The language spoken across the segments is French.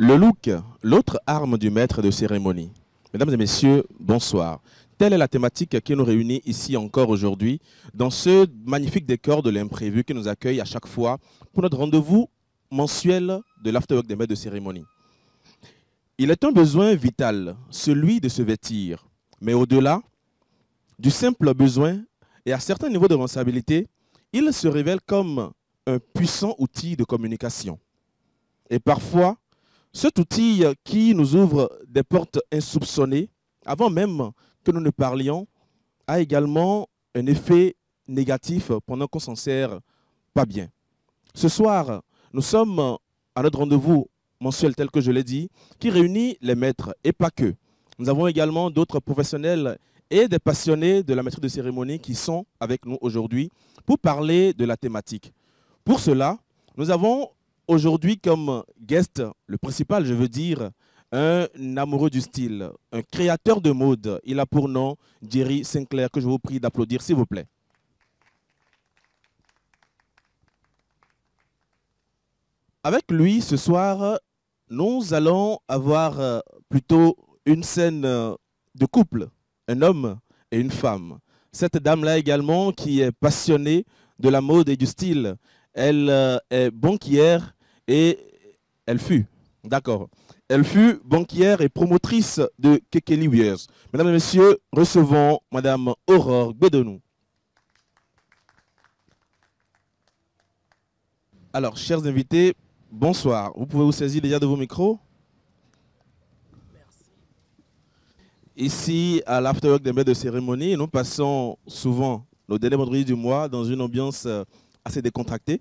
Le look, l'autre arme du maître de cérémonie. Mesdames et messieurs, bonsoir. Telle est la thématique qui nous réunit ici encore aujourd'hui, dans ce magnifique décor de l'imprévu qui nous accueille à chaque fois pour notre rendez-vous mensuel de l'afterwork des maîtres de cérémonie. Il est un besoin vital, celui de se vêtir, mais au-delà du simple besoin et à certains niveaux de responsabilité, il se révèle comme un puissant outil de communication. Et parfois, cet outil qui nous ouvre des portes insoupçonnées, avant même que nous ne parlions, a également un effet négatif pendant qu'on s'en sert pas bien. Ce soir, nous sommes à notre rendez-vous mensuel tel que je l'ai dit, qui réunit les maîtres et pas que. Nous avons également d'autres professionnels et des passionnés de la maîtrise de cérémonie qui sont avec nous aujourd'hui pour parler de la thématique. Pour cela, nous avons aujourd'hui comme guest, le principal je veux dire, un amoureux du style, un créateur de mode. Il a pour nom Jerry Sinclair, que je vous prie d'applaudir s'il vous plaît. Avec lui, ce soir, nous allons avoir plutôt une scène de couple, un homme et une femme. Cette dame-là également qui est passionnée de la mode et du style. Elle est banquière et elle fut, d'accord, elle fut banquière et promotrice de Kekeli Wears. Mesdames et messieurs, recevons Madame Aurore Bédonou. Alors, chers invités, bonsoir. Vous pouvez vous saisir déjà de vos micros. Merci. Ici, à l'Afterwork des maîtres de cérémonie, nous passons souvent nos derniers vendredis du mois dans une ambiance assez décontractée.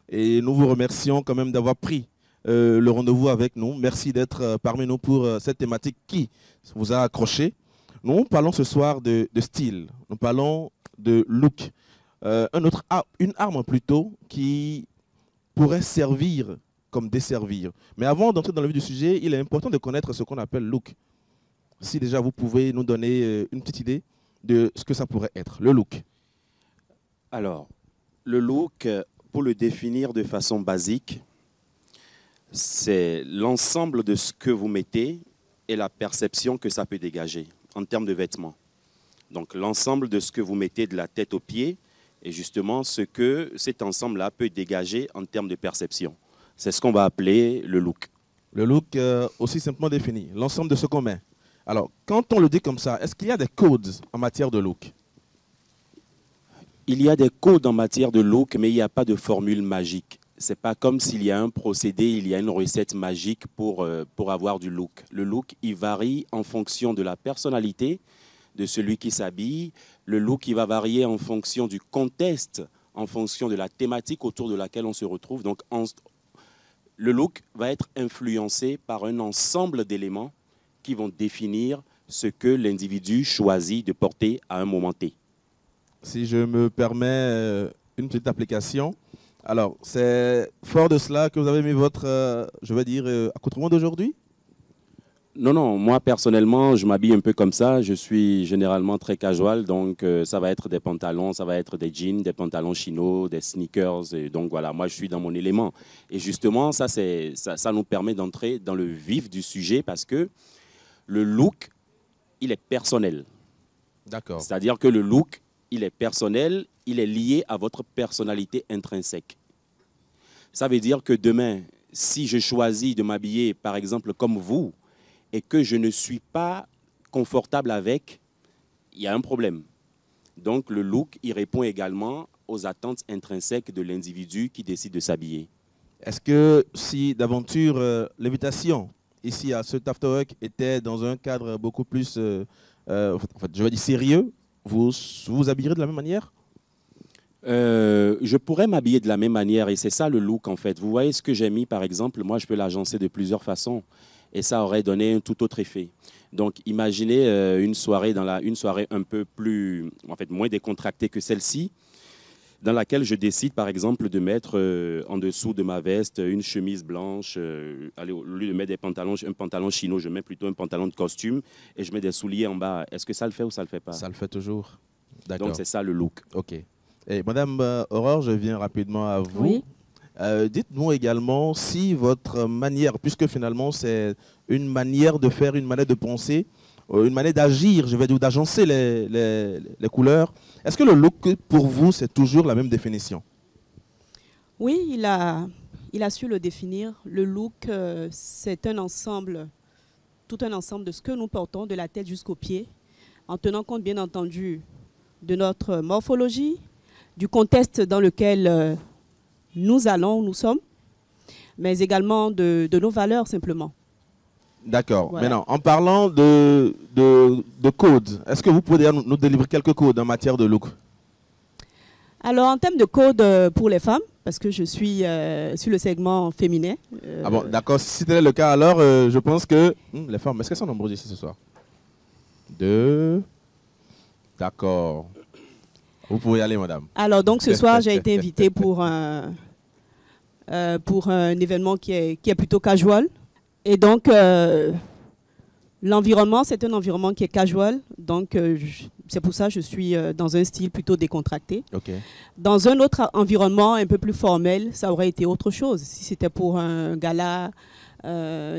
Et nous vous remercions quand même d'avoir pris le rendez-vous avec nous. Merci d'être parmi nous pour cette thématique qui vous a accroché. Nous parlons ce soir de style, nous parlons de look. Une arme plutôt qui pourrait servir comme desservir. Mais avant d'entrer dans le vif du sujet, il est important de connaître ce qu'on appelle look. Si déjà vous pouvez nous donner une petite idée de ce que ça pourrait être, le look. Alors, le look, pour le définir de façon basique, c'est l'ensemble de ce que vous mettez et la perception que ça peut dégager en termes de vêtements. Donc, l'ensemble de ce que vous mettez de la tête aux pieds et justement ce que cet ensemble-là peut dégager en termes de perception. C'est ce qu'on va appeler le look. Le look, aussi simplement défini, l'ensemble de ce qu'on met. Alors, quand on le dit comme ça, est-ce qu'il y a des codes en matière de look? Il y a des codes en matière de look, mais il n'y a pas de formule magique. Ce n'est pas comme s'il y a un procédé, il y a une recette magique pour avoir du look. Le look, il varie en fonction de la personnalité de celui qui s'habille. Le look, il va varier en fonction du contexte, en fonction de la thématique autour de laquelle on se retrouve. Donc, le look va être influencé par un ensemble d'éléments qui vont définir ce que l'individu choisit de porter à un moment T. Si je me permets une petite application, alors c'est fort de cela que vous avez mis votre, je vais dire, accoutrement d'aujourd'hui? Non, non, moi personnellement, je m'habille un peu comme ça. Je suis généralement très casual, donc ça va être des pantalons, ça va être des jeans, des pantalons chinos, des sneakers. Et donc voilà, moi je suis dans mon élément. Et justement, ça nous permet d'entrer dans le vif du sujet parce que le look, il est personnel. D'accord. C'est-à-dire que le look, il est personnel, il est lié à votre personnalité intrinsèque. Ça veut dire que demain, si je choisis de m'habiller, par exemple, comme vous, et que je ne suis pas confortable avec, il y a un problème. Donc, le look, il répond également aux attentes intrinsèques de l'individu qui décide de s'habiller. Est-ce que si d'aventure l'invitation ici à ce Afterwork était dans un cadre beaucoup plus, en fait, je vais dire sérieux, vous vous habillerez de la même manière? Je pourrais m'habiller de la même manière et c'est ça le look en fait. Vous voyez ce que j'ai mis par exemple, moi je peux l'agencer de plusieurs façons et ça aurait donné un tout autre effet. Donc imaginez une soirée un peu plus, en fait moins décontractée que celle-ci, dans laquelle je décide par exemple de mettre en dessous de ma veste une chemise blanche, allez, au lieu de mettre un pantalon chino, je mets plutôt un pantalon de costume et je mets des souliers en bas. Est-ce que ça le fait ou ça le fait pas? Ça le fait toujours. D'accord. Donc c'est ça le look. Ok. Et Madame Aurore, je viens rapidement à vous. Oui. Dites-nous également si votre manière, puisque finalement c'est une manière de faire, une manière de penser, une manière d'agir, je vais dire, d'agencer les couleurs. Est-ce que le look, pour vous, c'est toujours la même définition? Oui, il a su le définir. Le look, c'est un ensemble, tout un ensemble de ce que nous portons de la tête jusqu'aux pieds, en tenant compte, bien entendu, de notre morphologie, du contexte dans lequel nous allons, nous sommes, mais également de nos valeurs, simplement. D'accord. Voilà. Maintenant, en parlant de codes, est-ce que vous pouvez nous délivrer quelques codes en matière de look? Alors, en termes de code pour les femmes, parce que je suis sur le segment féminin. Ah bon, d'accord. Si c'était le cas, alors je pense que les femmes, est-ce qu'elles sont nombreuses ici ce soir? Deux. D'accord. Vous pouvez y aller, madame. Alors, donc, ce soir, j'ai été invitée pour un événement qui est plutôt casual. Et donc, l'environnement, c'est un environnement qui est casual. Donc, c'est pour ça que je suis dans un style plutôt décontracté. Okay. Dans un autre environnement un peu plus formel, ça aurait été autre chose. Si c'était pour un gala,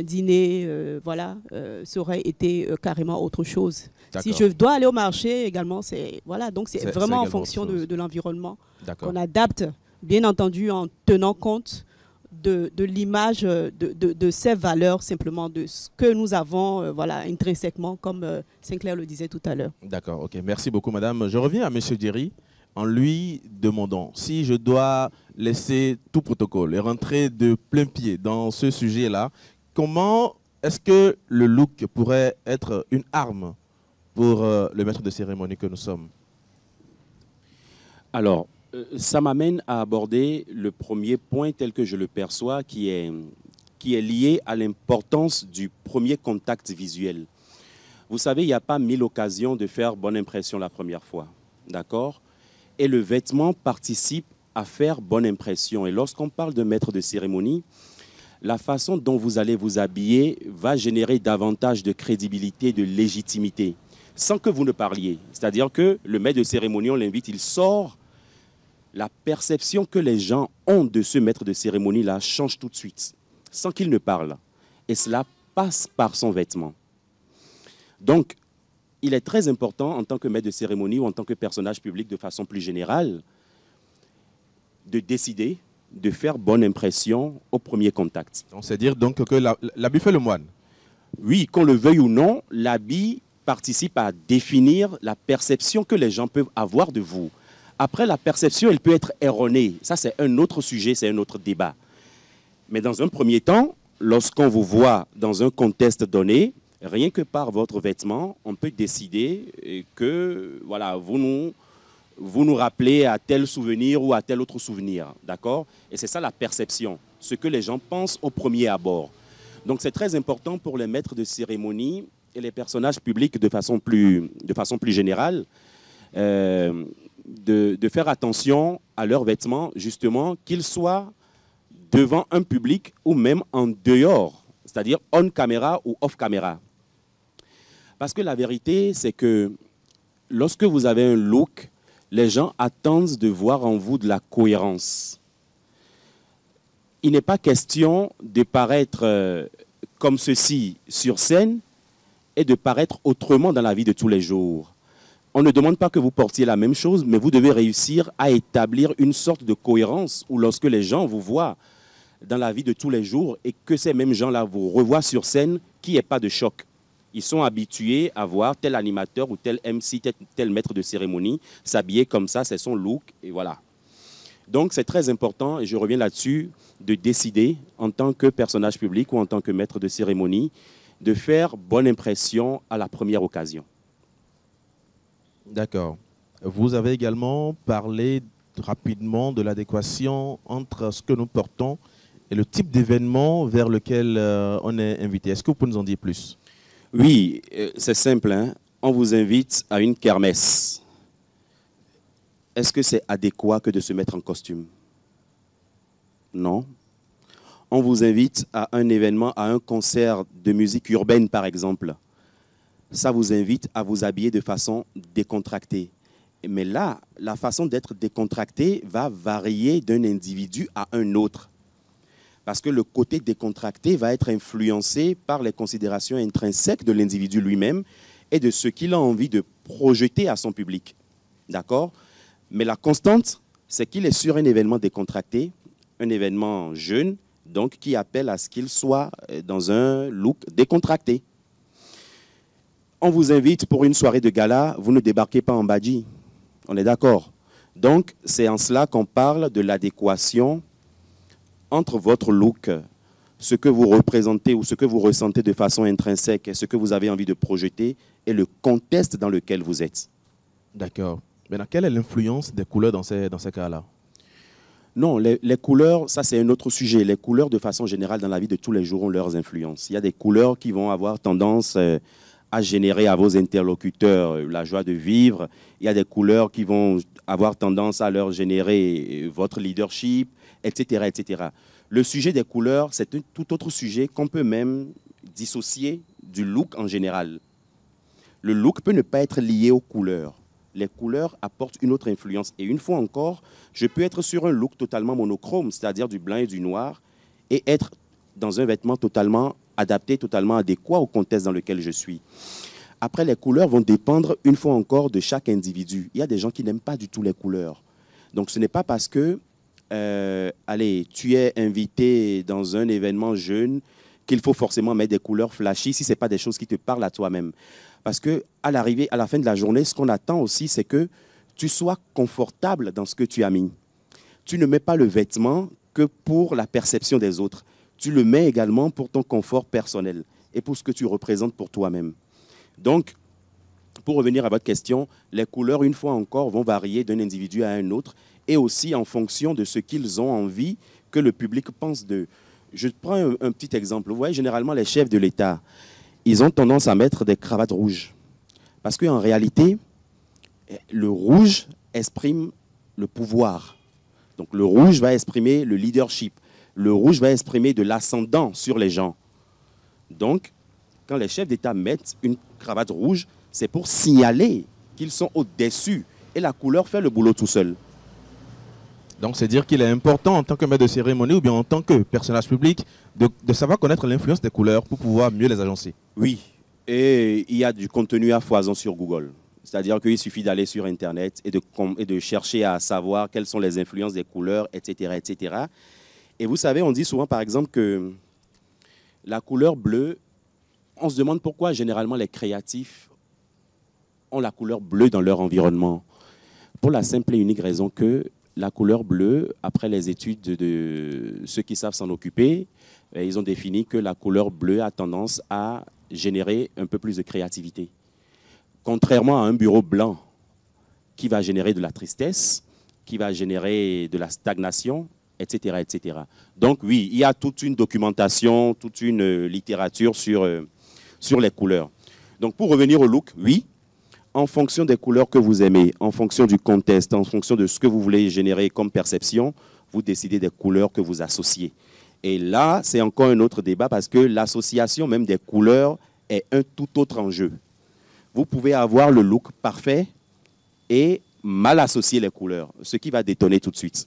dîner, voilà, ça aurait été carrément autre chose. Si je dois aller au marché également, c'est voilà, donc c'est vraiment en fonction de l'environnement qu'on adapte, bien entendu en tenant compte de l'image, de ces valeurs, simplement de ce que nous avons voilà, intrinsèquement, comme Sinclair le disait tout à l'heure. D'accord, ok. Merci beaucoup, madame. Je reviens à M. Diri en lui demandant si je dois laisser tout protocole et rentrer de plein pied dans ce sujet-là, comment est-ce que le look pourrait être une arme pour le maître de cérémonie que nous sommes? Alors, ça m'amène à aborder le premier point tel que je le perçois, qui est lié à l'importance du premier contact visuel. Vous savez, il n'y a pas 1000 occasions de faire bonne impression la première fois, d'accord? Et le vêtement participe à faire bonne impression. Et lorsqu'on parle de maître de cérémonie, la façon dont vous allez vous habiller va générer davantage de crédibilité, de légitimité, sans que vous ne parliez. C'est-à-dire que le maître de cérémonie, on l'invite, il sort. La perception que les gens ont de ce maître de cérémonie-là change tout de suite, sans qu'il ne parle. Et cela passe par son vêtement. Donc, il est très important, en tant que maître de cérémonie ou en tant que personnage public de façon plus générale, de décider de faire bonne impression au premier contact. C'est-à-dire donc que l'habit fait le moine. Oui, qu'on le veuille ou non, l'habit participe à définir la perception que les gens peuvent avoir de vous. Après, la perception, elle peut être erronée. Ça, c'est un autre sujet, c'est un autre débat. Mais dans un premier temps, lorsqu'on vous voit dans un contexte donné, rien que par votre vêtement, on peut décider que voilà, vous nous rappelez à tel souvenir ou à tel autre souvenir. D'accord? Et c'est ça la perception, ce que les gens pensent au premier abord. Donc, c'est très important pour les maîtres de cérémonie et les personnages publics de façon plus générale, de faire attention à leurs vêtements, justement, qu'ils soient devant un public ou même en dehors, c'est-à-dire on caméra ou off caméra. Parce que la vérité, c'est que lorsque vous avez un look, les gens attendent de voir en vous de la cohérence. Il n'est pas question de paraître comme ceci sur scène et de paraître autrement dans la vie de tous les jours. On ne demande pas que vous portiez la même chose, mais vous devez réussir à établir une sorte de cohérence où lorsque les gens vous voient dans la vie de tous les jours et que ces mêmes gens-là vous revoient sur scène, qu'il n'y ait pas de choc. Ils sont habitués à voir tel animateur ou tel MC, tel maître de cérémonie s'habiller comme ça, c'est son look, et voilà. Donc c'est très important, et je reviens là-dessus, de décider en tant que personnage public ou en tant que maître de cérémonie, de faire bonne impression à la première occasion. D'accord. Vous avez également parlé rapidement de l'adéquation entre ce que nous portons et le type d'événement vers lequel on est invité. Est-ce que vous pouvez nous en dire plus? Oui, c'est simple, hein? On vous invite à une kermesse. Est-ce que c'est adéquat que de se mettre en costume? Non. On vous invite à un événement, à un concert de musique urbaine, par exemple. Ça vous invite à vous habiller de façon décontractée. Mais là, la façon d'être décontracté va varier d'un individu à un autre. Parce que le côté décontracté va être influencé par les considérations intrinsèques de l'individu lui-même et de ce qu'il a envie de projeter à son public. D'accord? Mais la constante, c'est qu'il est sur un événement décontracté, un événement jeune, donc qui appelle à ce qu'il soit dans un look décontracté. On vous invite pour une soirée de gala, vous ne débarquez pas en badji. On est d'accord? Donc, c'est en cela qu'on parle de l'adéquation entre votre look, ce que vous représentez ou ce que vous ressentez de façon intrinsèque et ce que vous avez envie de projeter et le contexte dans lequel vous êtes. D'accord. Maintenant, quelle est l'influence des couleurs dans ces cas-là? Non, les couleurs, ça c'est un autre sujet. Les couleurs, de façon générale, dans la vie de tous les jours, ont leurs influences. Il y a des couleurs qui vont avoir tendance à générer à vos interlocuteurs la joie de vivre. Il y a des couleurs qui vont avoir tendance à leur générer votre leadership, etc., etc. Le sujet des couleurs, c'est un tout autre sujet qu'on peut même dissocier du look en général. Le look peut ne pas être lié aux couleurs. Les couleurs apportent une autre influence. Et une fois encore, je peux être sur un look totalement monochrome, c'est-à-dire du blanc et du noir, et être dans un vêtement totalement adapté, totalement adéquat au contexte dans lequel je suis. Après, les couleurs vont dépendre, une fois encore, de chaque individu. Il y a des gens qui n'aiment pas du tout les couleurs. Donc, ce n'est pas parce que, allez, tu es invité dans un événement jeune qu'il faut forcément mettre des couleurs flashy si ce n'est pas des choses qui te parlent à toi-même. Parce qu'à l'arrivée, à la fin de la journée, ce qu'on attend aussi, c'est que tu sois confortable dans ce que tu as mis. Tu ne mets pas le vêtement que pour la perception des autres. Tu le mets également pour ton confort personnel et pour ce que tu représentes pour toi-même. Donc, pour revenir à votre question, les couleurs, une fois encore, vont varier d'un individu à un autre et aussi en fonction de ce qu'ils ont envie que le public pense d'eux. Je prends un petit exemple. Vous voyez, généralement, les chefs de l'État, ils ont tendance à mettre des cravates rouges. Parce qu'en réalité, le rouge exprime le pouvoir. Donc, le rouge va exprimer le leadership. Le rouge va exprimer de l'ascendant sur les gens. Donc, quand les chefs d'État mettent une cravate rouge, c'est pour signaler qu'ils sont au-dessus. Et la couleur fait le boulot tout seul. Donc, c'est dire qu'il est important en tant que maître de cérémonie ou bien en tant que personnage public de savoir connaître l'influence des couleurs pour pouvoir mieux les agencer. Oui, et il y a du contenu à foison sur Google. C'est-à-dire qu'il suffit d'aller sur Internet et de chercher à savoir quelles sont les influences des couleurs, etc., etc. Et vous savez, on dit souvent, par exemple, que la couleur bleue, on se demande pourquoi généralement les créatifs ont la couleur bleue dans leur environnement. Pour la simple et unique raison que la couleur bleue, après les études de ceux qui savent s'en occuper, ils ont défini que la couleur bleue a tendance à générer un peu plus de créativité. Contrairement à un bureau blanc qui va générer de la tristesse, qui va générer de la stagnation, etc., etc. Donc oui, il y a toute une documentation, toute une littérature sur les couleurs. Donc pour revenir au look, oui, en fonction des couleurs que vous aimez, en fonction du contexte, en fonction de ce que vous voulez générer comme perception, vous décidez des couleurs que vous associez. Et là, c'est encore un autre débat parce que l'association même des couleurs est un tout autre enjeu. Vous pouvez avoir le look parfait et mal associer les couleurs, ce qui va détonner tout de suite.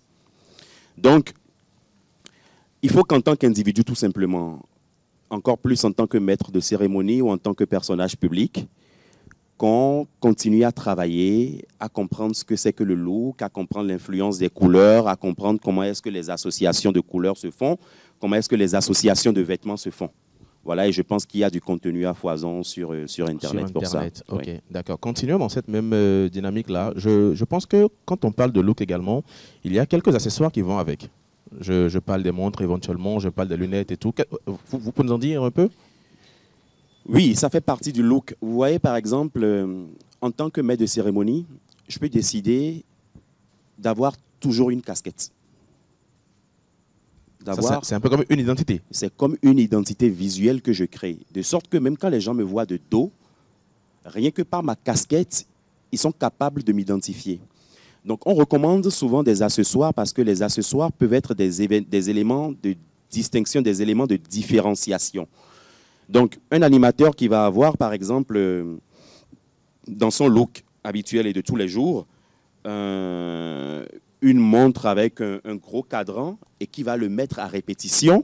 Donc, il faut qu'en tant qu'individu, tout simplement, encore plus en tant que maître de cérémonie ou en tant que personnage public, qu'on continue à travailler, à comprendre ce que c'est que le look, à comprendre l'influence des couleurs, à comprendre comment est-ce que les associations de couleurs se font, comment est-ce que les associations de vêtements se font. Voilà, et je pense qu'il y a du contenu à foison sur Internet pour ça. Ok, oui. d'accord. Continuons dans cette même dynamique-là. Je pense que quand on parle de look également, il y a quelques accessoires qui vont avec. Je parle des montres éventuellement, je parle des lunettes et tout. Vous pouvez nous en dire un peu ? Oui, ça fait partie du look. Vous voyez, par exemple, en tant que maître de cérémonie, je peux décider d'avoir toujours une casquette. C'est un peu comme une identité. C'est comme une identité visuelle que je crée. De sorte que même quand les gens me voient de dos, rien que par ma casquette, ils sont capables de m'identifier. Donc, on recommande souvent des accessoires parce que les accessoires peuvent être des éléments de distinction, des éléments de différenciation. Donc, un animateur qui va avoir, par exemple, dans son look habituel et de tous les jours, une montre avec un gros cadran et qui va le mettre à répétition,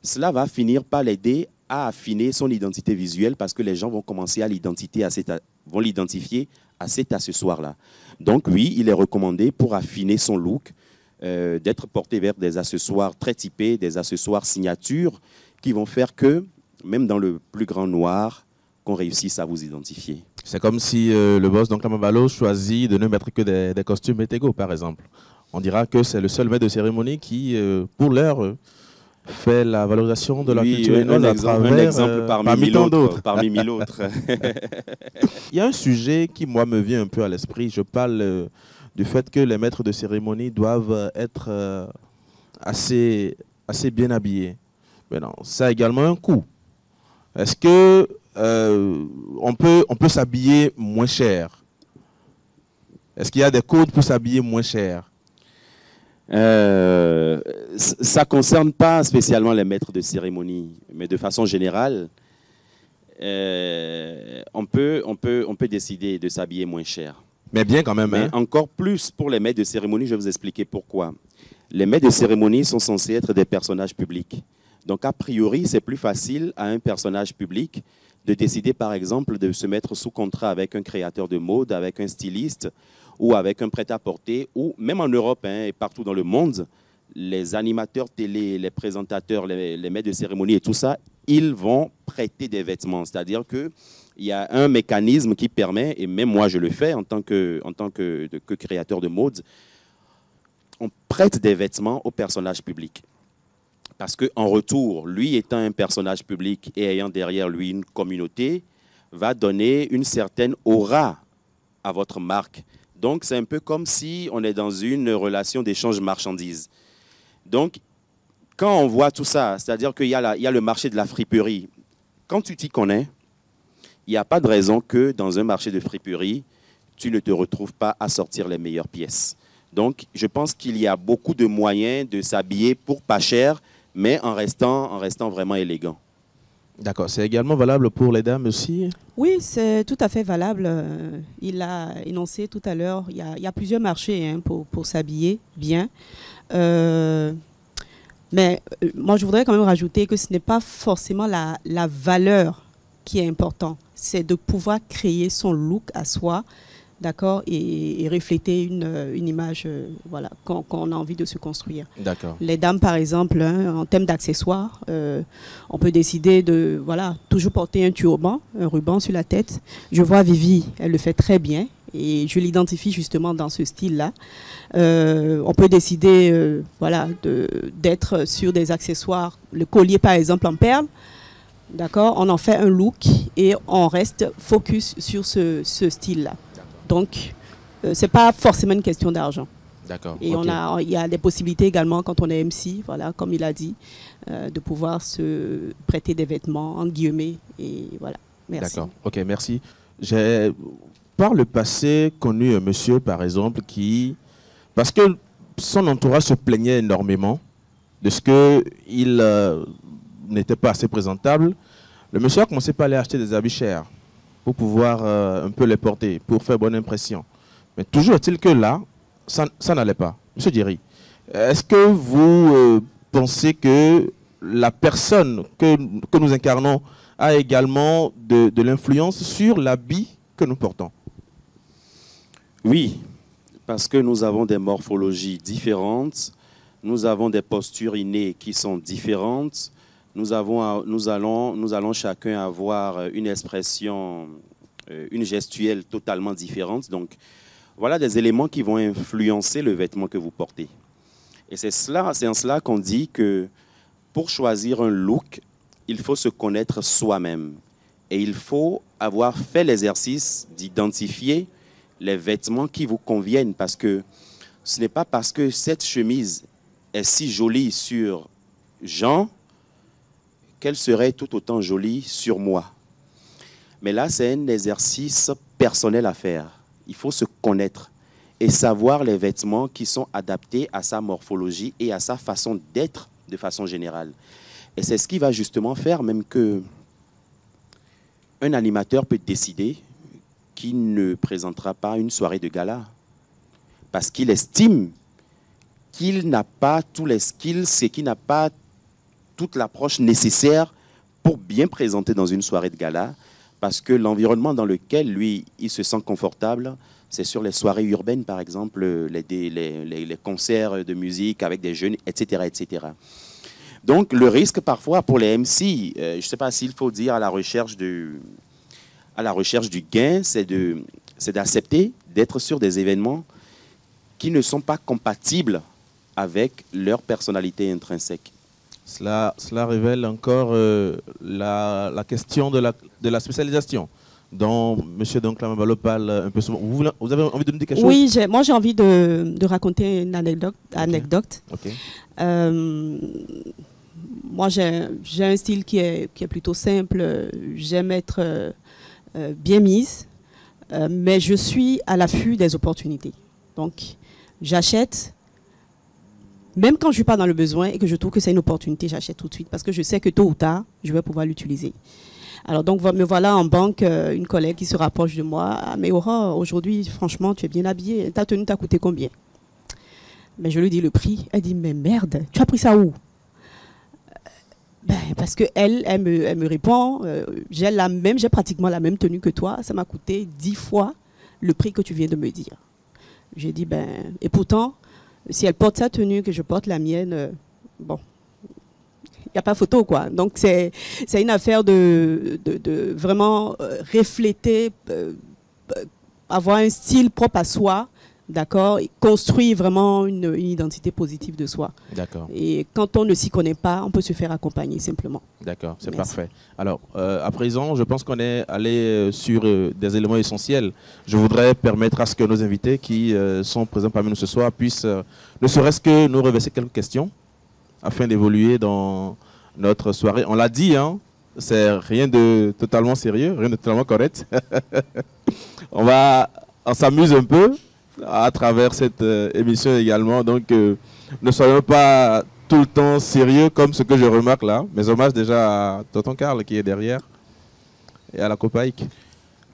cela va finir par l'aider à affiner son identité visuelle parce que les gens vont commencer à l'identifier à cet accessoire-là. Donc oui, il est recommandé pour affiner son look d'être porté vers des accessoires très typés, des accessoires signatures qui vont faire que, même dans le plus grand noir, qu'on réussisse à vous identifier. C'est comme si le boss, donc Lamabalo, choisit de ne mettre que des costumes Metego, par exemple. On dira que c'est le seul maître de cérémonie qui, pour l'heure, fait la valorisation de la culture un exemple parmi tant d'autres. Parmi mille autres. Il y a un sujet qui, moi, me vient un peu à l'esprit. Je parle du fait que les maîtres de cérémonie doivent être assez bien habillés. Mais non, ça a également un coût. Est-ce que on peut s'habiller moins cher? Est-ce qu'il y a des codes pour s'habiller moins cher? Ça ne concerne pas spécialement les maîtres de cérémonie, mais de façon générale, on peut décider de s'habiller moins cher. Mais bien quand même. Mais encore plus pour les maîtres de cérémonie, je vais vous expliquer pourquoi. Les maîtres de cérémonie sont censés être des personnages publics. Donc, a priori, c'est plus facile à un personnage public de décider, par exemple, de se mettre sous contrat avec un créateur de mode, avec un styliste ou avec un prêt-à-porter, ou même en Europe et partout dans le monde, les animateurs télé, les présentateurs, les maîtres de cérémonie et tout ça, ils vont prêter des vêtements. C'est-à-dire qu'il y a un mécanisme qui permet, et même moi je le fais en tant que créateur de mode, on prête des vêtements aux personnages publics. Parce qu'en retour, lui étant un personnage public et ayant derrière lui une communauté, va donner une certaine aura à votre marque. Donc, c'est un peu comme si on est dans une relation d'échange marchandises. Donc, quand on voit tout ça, c'est-à-dire qu'il y a le marché de la friperie, quand tu t'y connais, il n'y a pas de raison que dans un marché de friperie, tu ne te retrouves pas à sortir les meilleures pièces. Donc, je pense qu'il y a beaucoup de moyens de s'habiller pour pas cher, mais en restant vraiment élégant. D'accord. C'est également valable pour les dames aussi? Oui, c'est tout à fait valable. Il a énoncé tout à l'heure, il y a plusieurs marchés pour s'habiller bien. Mais moi, je voudrais quand même rajouter que ce n'est pas forcément la valeur qui est importante. C'est de pouvoir créer son look à soi, d'accord, et refléter une image voilà, qu'on a envie de se construire. D'accord. Les dames, par exemple, en termes d'accessoires, on peut décider de toujours porter un turban, un ruban sur la tête. Je vois Vivi, elle le fait très bien et je l'identifie justement dans ce style-là. On peut décider d'être sur des accessoires, le collier par exemple en perles. D'accord, on en fait un look et on reste focus sur ce style-là. Donc, ce n'est pas forcément une question d'argent. D'accord. Et okay. Il y a des possibilités également quand on est MC, voilà, comme il a dit, de pouvoir se prêter des vêtements, entre guillemets. Et voilà, merci. D'accord, ok, merci. J'ai, par le passé, connu un monsieur, par exemple, parce que son entourage se plaignait énormément de ce qu'il n'était pas assez présentable, le monsieur a commencé par aller acheter des habits chers pour pouvoir un peu les porter, pour faire bonne impression. Mais toujours est-il que là, ça n'allait pas. Monsieur Djeri, est-ce que vous pensez que la personne que nous incarnons a également de l'influence sur l'habit que nous portons? Oui, parce que nous avons des morphologies différentes, nous avons des postures innées qui sont différentes, nous allons chacun avoir une expression, une gestuelle totalement différente. Donc, voilà des éléments qui vont influencer le vêtement que vous portez. Et c'est en cela qu'on dit que pour choisir un look, il faut se connaître soi-même. Et il faut avoir fait l'exercice d'identifier les vêtements qui vous conviennent. Parce que ce n'est pas parce que cette chemise est si jolie sur Jean qu'elle serait tout autant jolie sur moi. Mais là, c'est un exercice personnel à faire. Il faut se connaître et savoir les vêtements qui sont adaptés à sa morphologie et à sa façon d'être de façon générale. Et c'est ce qui va justement faire même que un animateur peut décider qu'il ne présentera pas une soirée de gala. parce qu'il estime qu'il n'a pas tous les skills et qu'il n'a pas toute l'approche nécessaire pour bien présenter dans une soirée de gala, parce que l'environnement dans lequel, lui, il se sent confortable, c'est sur les soirées urbaines, par exemple, les concerts de musique avec des jeunes, etc., etc. Donc, le risque, parfois, pour les MC, je ne sais pas s'il faut dire à la recherche du gain, c'est d'accepter d'être sur des événements qui ne sont pas compatibles avec leur personnalité intrinsèque. Cela révèle encore la question de la spécialisation dont M. Donclamabalo parle un peu souvent. Vous avez envie de nous dire quelque chose? Oui, moi j'ai envie de raconter une anecdote. Okay. Moi j'ai un style qui est plutôt simple. J'aime être bien mise, mais je suis à l'affût des opportunités. Donc j'achète. Même quand je ne suis pas dans le besoin et que je trouve que c'est une opportunité, j'achète tout de suite parce que je sais que tôt ou tard, je vais pouvoir l'utiliser. Alors donc, me voilà en banque, une collègue qui se rapproche de moi. Ah, mais Aura, aujourd'hui, franchement, tu es bien habillée. Ta tenue t'a coûté combien? Mais je lui dis le prix. Elle dit, mais merde, tu as pris ça où? Parce qu'elle me répond, j'ai pratiquement la même tenue que toi. Ça m'a coûté 10 fois le prix que tu viens de me dire. J'ai dit, et pourtant, si elle porte sa tenue, que je porte la mienne, bon, il n'y a pas photo, quoi. Donc, c'est une affaire de vraiment refléter, avoir un style propre à soi, d'accord, et construire vraiment une identité positive de soi. D'accord. Et quand on ne s'y connaît pas, on peut se faire accompagner simplement. D'accord, c'est parfait. Alors, à présent, je pense qu'on est allé sur des éléments essentiels. Je voudrais permettre à ce que nos invités qui sont présents parmi nous ce soir puissent, ne serait-ce que nous reverser quelques questions afin d'évoluer dans notre soirée. On l'a dit, hein, c'est rien de totalement sérieux, rien de totalement correct. On s'amuse un peu à travers cette émission également. Donc, ne soyons pas tout le temps sérieux comme ce que je remarque là. Mes hommages déjà à Tonton Karl qui est derrière et à la Copaïque.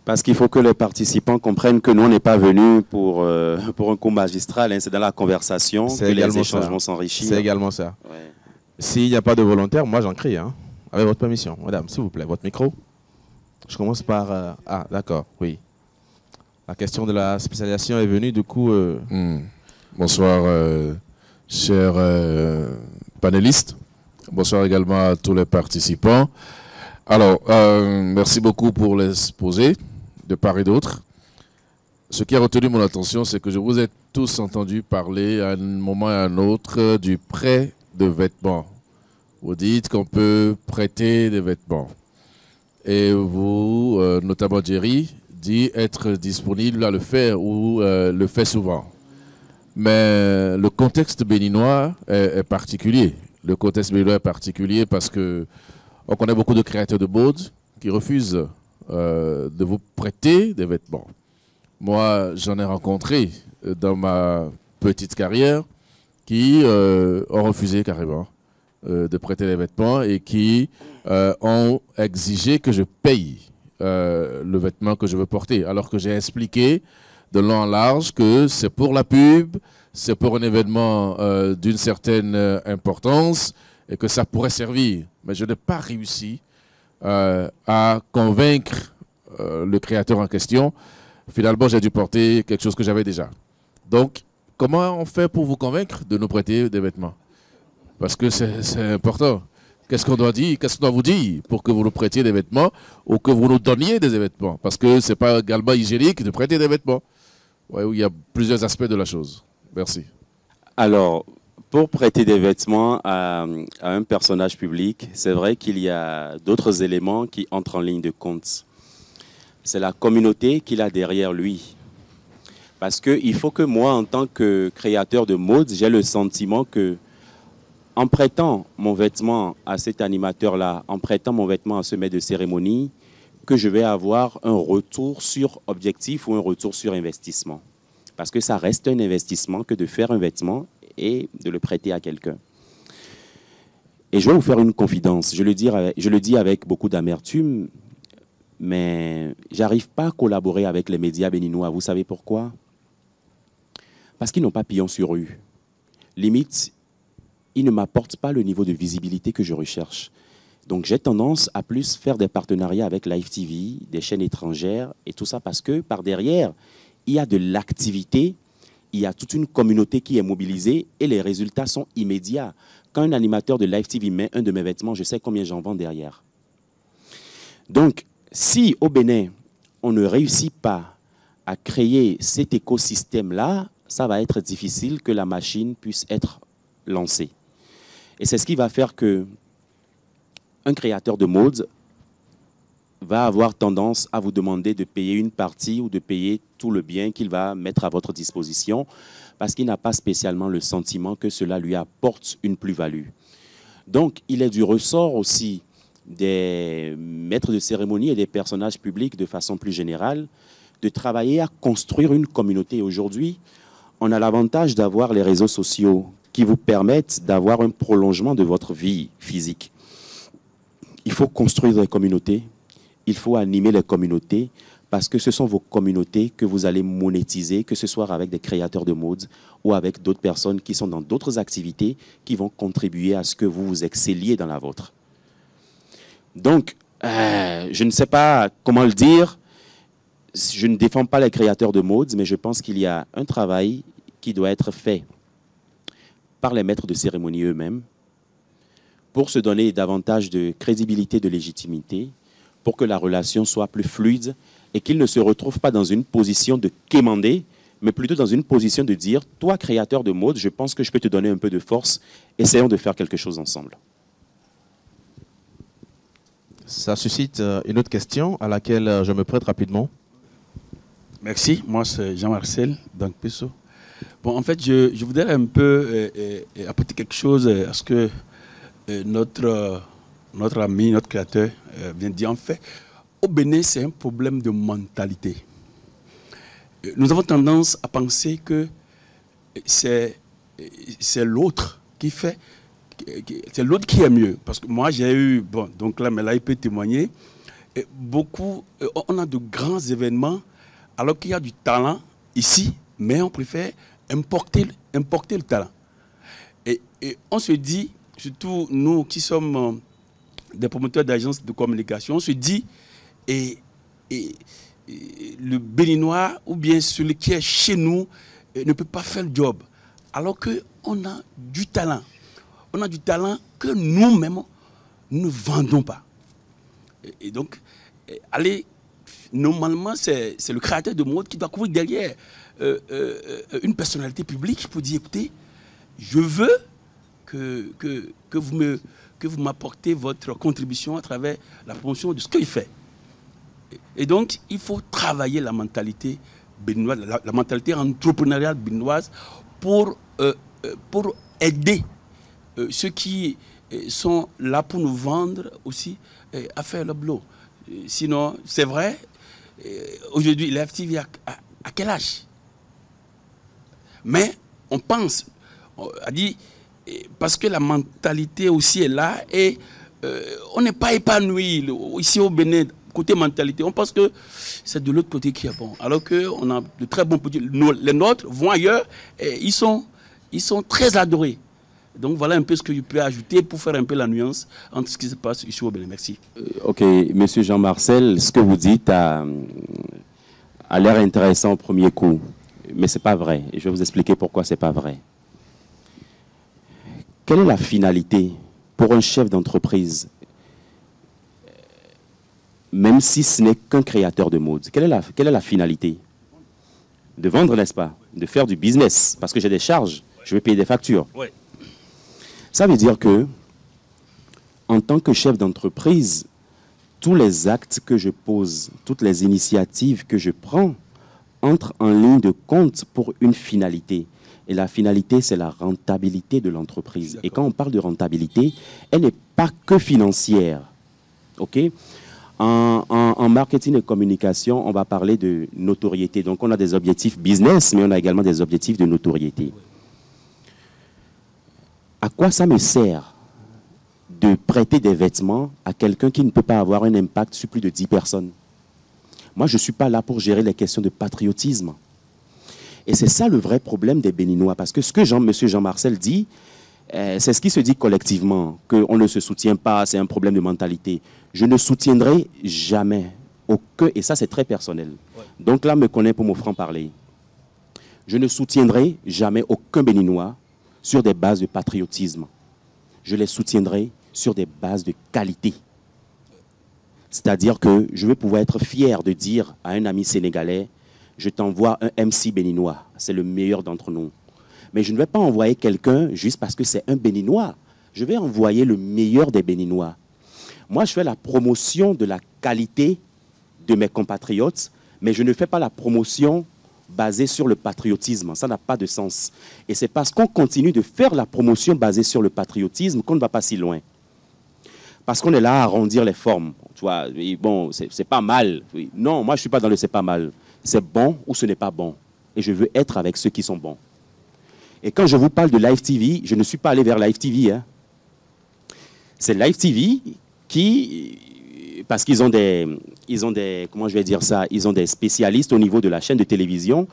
Parce qu'il faut que les participants comprennent que nous, on n'est pas venus pour un cours magistral. Hein. C'est dans la conversation que les échanges vont s'enrichir. C'est également ça. Ouais. S'il n'y a pas de volontaire, moi j'en crie. Hein, avec votre permission. Madame, s'il vous plaît, votre micro. Je commence par... Ah, d'accord, oui. La question de la spécialisation est venue, du coup... Bonsoir, chers panélistes. Bonsoir également à tous les participants. Alors, merci beaucoup pour l'exposé de part et d'autre. Ce qui a retenu mon attention, c'est que je vous ai tous entendu parler à un moment et à un autre du prêt de vêtements. Vous dites qu'on peut prêter des vêtements. Et vous, notamment Jerry, dit être disponible à le faire ou le fait souvent. Mais le contexte béninois est particulier. Le contexte béninois est particulier parce que on connaît beaucoup de créateurs de mode qui refusent de vous prêter des vêtements. Moi, j'en ai rencontré dans ma petite carrière qui ont refusé carrément de prêter des vêtements et qui ont exigé que je paye le vêtement que je veux porter. Alors que j'ai expliqué de long en large que c'est pour la pub, c'est pour un événement d'une certaine importance et que ça pourrait servir. Mais je n'ai pas réussi à convaincre le créateur en question. Finalement, j'ai dû porter quelque chose que j'avais déjà. Donc, comment on fait pour vous convaincre de nous prêter des vêtements? Parce que c'est important. Qu'est-ce qu'on doit dire? Qu'est-ce qu'on doit vous dire pour que vous nous prêtiez des vêtements ou que vous nous donniez des vêtements? Parce que ce n'est pas également hygiénique de prêter des vêtements. Ouais, il y a plusieurs aspects de la chose. Merci. Alors, pour prêter des vêtements à un personnage public, c'est vrai qu'il y a d'autres éléments qui entrent en ligne de compte. C'est la communauté qu'il a derrière lui. Parce qu'il faut que moi, en tant que créateur de mode, j'ai le sentiment que en prêtant mon vêtement à cet animateur-là, en prêtant mon vêtement à ce maître de cérémonie, que je vais avoir un retour sur objectif ou un retour sur investissement. Parce que ça reste un investissement que de faire un vêtement et de le prêter à quelqu'un. Et je vais vous faire une confidence. Je le dis avec beaucoup d'amertume, mais j'arrive pas à collaborer avec les médias béninois. Vous savez pourquoi? Parce qu'ils n'ont pas pignon sur rue. Limite, ils ne m'apportent pas le niveau de visibilité que je recherche. Donc j'ai tendance à plus faire des partenariats avec Live TV, des chaînes étrangères et tout ça parce que par derrière, il y a de l'activité, il y a toute une communauté qui est mobilisée et les résultats sont immédiats. Quand un animateur de Live TV met un de mes vêtements, je sais combien j'en vends derrière. Donc, si au Bénin, on ne réussit pas à créer cet écosystème-là, ça va être difficile que la machine puisse être lancée. Et c'est ce qui va faire que un créateur de mode va avoir tendance à vous demander de payer une partie ou de payer tout le bien qu'il va mettre à votre disposition parce qu'il n'a pas spécialement le sentiment que cela lui apporte une plus-value. Donc, il est du ressort aussi des maîtres de cérémonie et des personnages publics de façon plus générale de travailler à construire une communauté. Aujourd'hui, on a l'avantage d'avoir les réseaux sociaux qui vous permettent d'avoir un prolongement de votre vie physique. Il faut construire des communautés, il faut animer les communautés parce que ce sont vos communautés que vous allez monétiser, que ce soit avec des créateurs de mode ou avec d'autres personnes qui sont dans d'autres activités qui vont contribuer à ce que vous vous excelliez dans la vôtre. Donc, je ne sais pas comment le dire, je ne défends pas les créateurs de mode, mais je pense qu'il y a un travail qui doit être fait par les maîtres de cérémonie eux-mêmes pour se donner davantage de crédibilité, de légitimité, pour que la relation soit plus fluide et qu'ils ne se retrouvent pas dans une position de quémander, mais plutôt dans une position de dire, toi, créateur de mode, je pense que je peux te donner un peu de force, essayons de faire quelque chose ensemble. Ça suscite une autre question à laquelle je me prête rapidement. Merci, moi c'est Jean-Marcel Dankpesso. Bon, en fait, je voudrais un peu apporter quelque chose à ce que notre ami, notre créateur vient de dire. En fait, au Bénin, c'est un problème de mentalité. Nous avons tendance à penser que c'est l'autre qui fait, c'est l'autre qui est mieux. Parce que moi, j'ai eu, bon, donc là, mais là, il peut témoigner, beaucoup, on a de grands événements, alors qu'il y a du talent ici, mais on préfère importer le talent. Et on se dit, surtout nous qui sommes des promoteurs d'agences de communication, on se dit, et le Béninois ou bien celui qui est chez nous ne peut pas faire le job. Alors qu'on a du talent. On a du talent que nous-mêmes, nous ne vendons pas. Et donc, allez, normalement, c'est le créateur de mode qui doit courir derrière une personnalité publique pour dire, écoutez, je veux que vous m'apportez votre contribution à travers la promotion de ce qu'il fait. Et donc, il faut travailler la mentalité béninoise, la mentalité entrepreneuriale béninoise pour aider ceux qui sont là pour nous vendre aussi à faire le boulot. Sinon, c'est vrai, aujourd'hui, Live TV à quel âge? Mais on pense, a dit, parce que la mentalité aussi est là et on n'est pas épanoui ici au Bénin, côté mentalité. On pense que c'est de l'autre côté qui est bon. Alors qu'on a de très bons produits. Les nôtres vont ailleurs et ils sont très adorés. Donc voilà un peu ce que je peux ajouter pour faire un peu la nuance entre ce qui se passe ici au Bénin. Merci. Ok, monsieur Jean-Marcel, ce que vous dites a l'air intéressant au premier coup, mais ce n'est pas vrai. Et je vais vous expliquer pourquoi ce n'est pas vrai. Quelle est la finalité pour un chef d'entreprise, même si ce n'est qu'un créateur de mode? Quelle est la finalité? De vendre, n'est-ce pas? De faire du business, parce que j'ai des charges, je vais payer des factures. Oui. Ça veut dire que, en tant que chef d'entreprise, tous les actes que je pose, toutes les initiatives que je prends, entrent en ligne de compte pour une finalité. Et la finalité, c'est la rentabilité de l'entreprise. Et quand on parle de rentabilité, elle n'est pas que financière. OK? En marketing et communication, on va parler de notoriété. Donc, on a des objectifs business, mais on a également des objectifs de notoriété. À quoi ça me sert de prêter des vêtements à quelqu'un qui ne peut pas avoir un impact sur plus de 10 personnes? Moi, je ne suis pas là pour gérer les questions de patriotisme. Et c'est ça le vrai problème des Béninois. Parce que ce que M. Jean-Marcel dit, c'est ce qui se dit collectivement, qu'on ne se soutient pas, c'est un problème de mentalité. Je ne soutiendrai jamais aucun, et ça c'est très personnel. Ouais. Donc là, me connaît pour mon franc-parler. Je ne soutiendrai jamais aucun Béninois sur des bases de patriotisme. Je les soutiendrai sur des bases de qualité. C'est-à-dire que je vais pouvoir être fier de dire à un ami sénégalais, je t'envoie un MC béninois, c'est le meilleur d'entre nous. Mais je ne vais pas envoyer quelqu'un juste parce que c'est un Béninois. Je vais envoyer le meilleur des Béninois. Moi, je fais la promotion de la qualité de mes compatriotes, mais je ne fais pas la promotion basée sur le patriotisme. Ça n'a pas de sens. Et c'est parce qu'on continue de faire la promotion basée sur le patriotisme qu'on ne va pas si loin. Parce qu'on est là à arrondir les formes. Tu vois, bon, c'est pas mal. Non, moi, je ne suis pas dans le c'est pas mal. C'est bon ou ce n'est pas bon. Et je veux être avec ceux qui sont bons. Et quand je vous parle de Live TV, je ne suis pas allé vers Live TV. Hein. C'est Live TV qui, parce qu'ils ont des, comment je vais dire ça, ils ont des spécialistes au niveau de la chaîne de télévision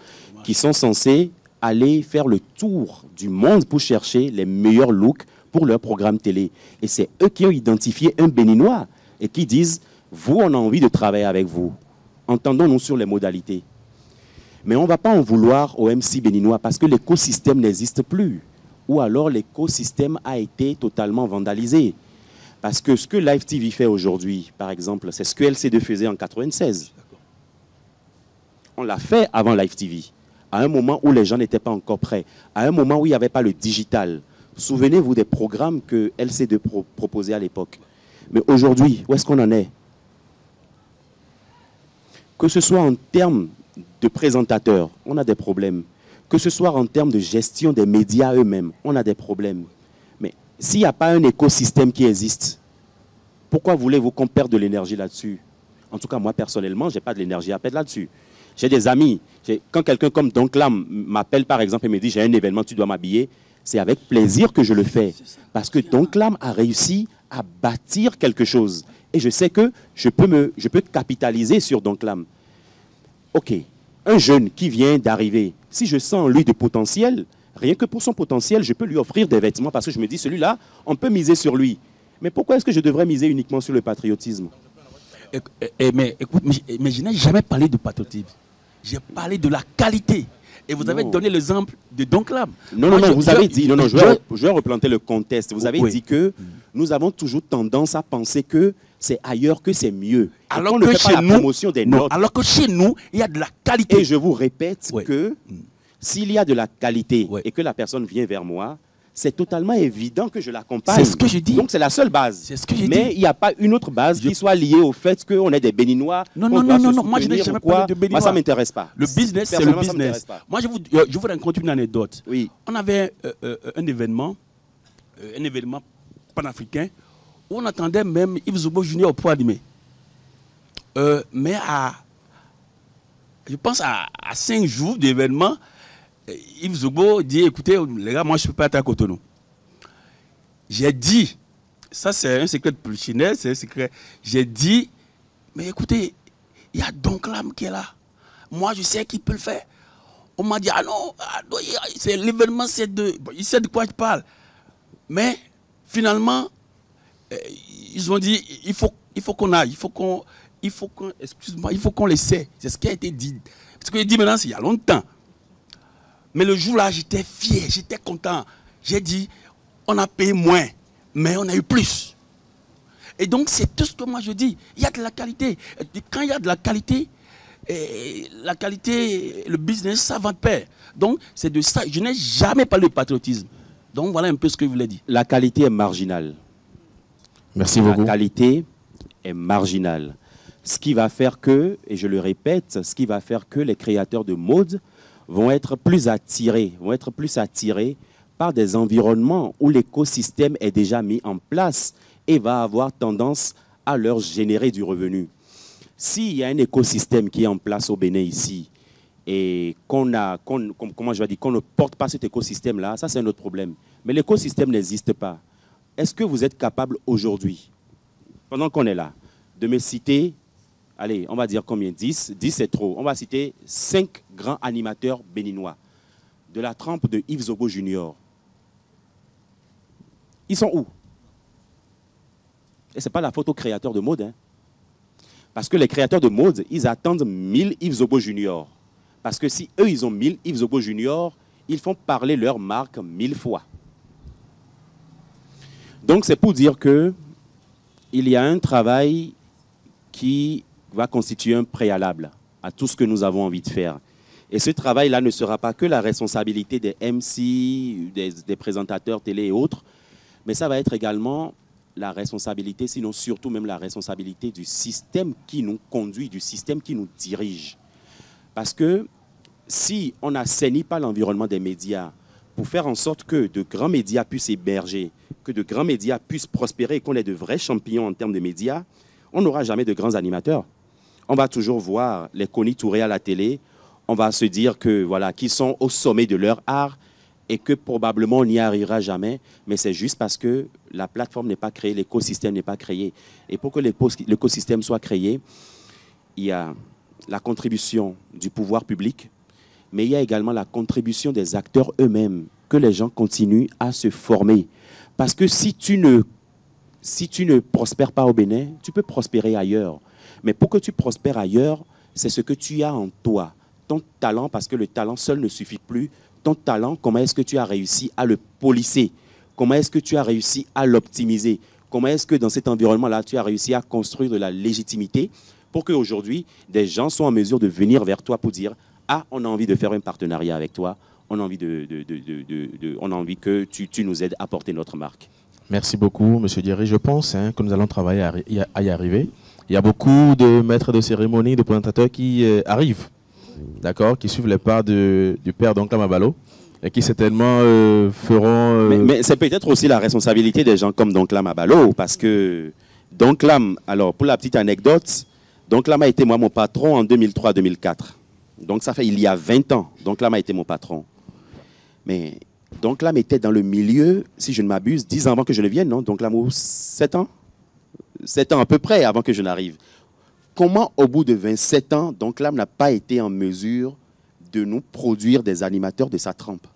qui sont censés aller faire le tour du monde pour chercher les meilleurs looks pour leur programme télé. Et c'est eux qui ont identifié un Béninois et qui disent, vous, on a envie de travailler avec vous. Entendons-nous sur les modalités. Mais on ne va pas en vouloir au MC béninois parce que l'écosystème n'existe plus. Ou alors l'écosystème a été totalement vandalisé. Parce que ce que Live TV fait aujourd'hui, par exemple, c'est ce que LC2 faisait en 1996. On l'a fait avant Live TV, à un moment où les gens n'étaient pas encore prêts, à un moment où il n'y avait pas le digital. Souvenez-vous des programmes que LC2 proposait à l'époque. Mais aujourd'hui, où est-ce qu'on en est? Que ce soit en termes de présentateurs, on a des problèmes. Que ce soit en termes de gestion des médias eux-mêmes, on a des problèmes. Mais s'il n'y a pas un écosystème qui existe, pourquoi voulez-vous qu'on perde de l'énergie là-dessus? En tout cas, moi, personnellement, je n'ai pas de l'énergie à perdre là-dessus. J'ai des amis. Quand quelqu'un comme Don Clam m'appelle, par exemple, et me dit « j'ai un événement, tu dois m'habiller », c'est avec plaisir que je le fais. Parce que Don Clam a réussi à bâtir quelque chose. Et je sais que je peux capitaliser sur Don Clam. OK, un jeune qui vient d'arriver, si je sens en lui de potentiel, rien que pour son potentiel, je peux lui offrir des vêtements parce que je me dis, celui-là, on peut miser sur lui. Mais pourquoi est-ce que je devrais miser uniquement sur le patriotisme? Mais écoute, mais je n'ai jamais parlé de patriotisme. J'ai parlé de la qualité. Et vous avez donné l'exemple de Don Clam. Non, vous avez dit, je vais replanter le contexte. Vous avez dit que nous avons toujours tendance à penser que c'est ailleurs que c'est mieux. Alors que, chez nous, alors que chez nous, il y a de la qualité. Et je vous répète que s'il y a de la qualité et que la personne vient vers moi, c'est totalement évident que je l'accompagne. C'est ce que je dis. Donc c'est la seule base. C'est ce que j'ai dit. Mais il n'y a pas une autre base qui soit liée au fait qu'on est des Béninois. Non. Moi, je n'ai jamais parlé de Béninois. Moi, ça ne m'intéresse pas. Le business, c'est le business. Moi, je vous raconte une anecdote. Oui. On avait un événement panafricain où on attendait même Yves Zobo Junior pour animer. Mais je pense à 5 jours d'événement, Yves Zobo dit, écoutez, les gars, moi je ne peux pas être à Cotonou. J'ai dit, ça c'est un secret de Polichinelle, c'est un secret. J'ai dit, mais écoutez, il y a Don Clam qui est là. Moi je sais qu'il peut le faire. On m'a dit, ah non, l'événement c'est de... Bon, il sait de quoi je parle. Mais finalement, ils ont dit, il faut qu'on aille, il faut qu'on l'essaie. C'est ce qui a été dit. Ce que j'ai dit maintenant, c'est il y a longtemps. Mais le jour-là, j'étais fier, j'étais content. J'ai dit, on a payé moins, mais on a eu plus. Et donc, c'est tout ce que moi je dis. Il y a de la qualité. Et quand il y a de la qualité, le business, ça va de pair. Donc, c'est de ça. Je n'ai jamais parlé de patriotisme. Donc, voilà un peu ce que je voulais dire. La qualité est marginale. Merci beaucoup. La qualité est marginale. Ce qui va faire que, et je le répète, ce qui va faire que les créateurs de mode vont être plus attirés par des environnements où l'écosystème est déjà mis en place et va avoir tendance à leur générer du revenu. S'il y a un écosystème qui est en place au Bénin ici et qu'on ne porte pas cet écosystème-là, ça c'est un autre problème. Mais l'écosystème n'existe pas. Est-ce que vous êtes capable aujourd'hui, pendant qu'on est là, de me citer, allez, on va dire combien? 10 c'est trop. On va citer 5 grands animateurs béninois. de la trempe de Yves Zobo Junior, ils sont où? Et ce n'est pas la faute aux créateurs de mode. Hein. Parce que les créateurs de mode, ils attendent 1000 Yves Zobo Junior. Parce que si eux, ils ont 1000 Yves Zobo Junior, ils font parler leur marque 1000 fois. Donc, c'est pour dire qu'il y a un travail qui va constituer un préalable à tout ce que nous avons envie de faire. Et ce travail-là ne sera pas que la responsabilité des MC, des présentateurs télé et autres, mais ça va être également la responsabilité, sinon surtout même la responsabilité du système qui nous conduit, du système qui nous dirige. Parce que si on n'assainit pas l'environnement des médias pour faire en sorte que de grands médias puissent héberger, que de grands médias puissent prospérer et qu'on ait de vrais champions en termes de médias, on n'aura jamais de grands animateurs. On va toujours voir les Connie Touré à la télé, on va se dire que voilà, qu'ils sont au sommet de leur art et que probablement on n'y arrivera jamais, mais c'est juste parce que la plateforme n'est pas créée, l'écosystème n'est pas créé. Et pour que l'écosystème soit créé, il y a la contribution du pouvoir public, mais il y a également la contribution des acteurs eux-mêmes, que les gens continuent à se former. Parce que si tu ne prospères pas au Bénin, tu peux prospérer ailleurs. Mais pour que tu prospères ailleurs, c'est ce que tu as en toi. Ton talent, parce que le talent seul ne suffit plus. Ton talent, comment est-ce que tu as réussi à le polisser? Comment est-ce que tu as réussi à l'optimiser? Comment est-ce que dans cet environnement-là, tu as réussi à construire de la légitimité pour qu'aujourd'hui, des gens soient en mesure de venir vers toi pour dire « Ah, on a envie de faire un partenariat avec toi. On a envie, on a envie que tu nous aides à porter notre marque. » Merci beaucoup, M. Dierry. Je pense que nous allons travailler à y arriver. Il y a beaucoup de maîtres de cérémonie, de présentateurs qui arrivent, d'accord, qui suivent les pas du père Donklam Abalo et qui certainement feront... Mais c'est peut-être aussi la responsabilité des gens comme Donklam Abalo, parce que Donklam, alors pour la petite anecdote, Donklam a été moi mon patron en 2003-2004. Donc ça fait il y a 20 ans, Donklam a été mon patron. Mais Donklam était dans le milieu, si je ne m'abuse, 10 ans avant que je ne vienne, non? Donklam, 7 ans? 7 ans à peu près avant que je n'arrive. Comment, au bout de 27 ans, Donklam n'a pas été en mesure de nous produire des animateurs de sa trempe?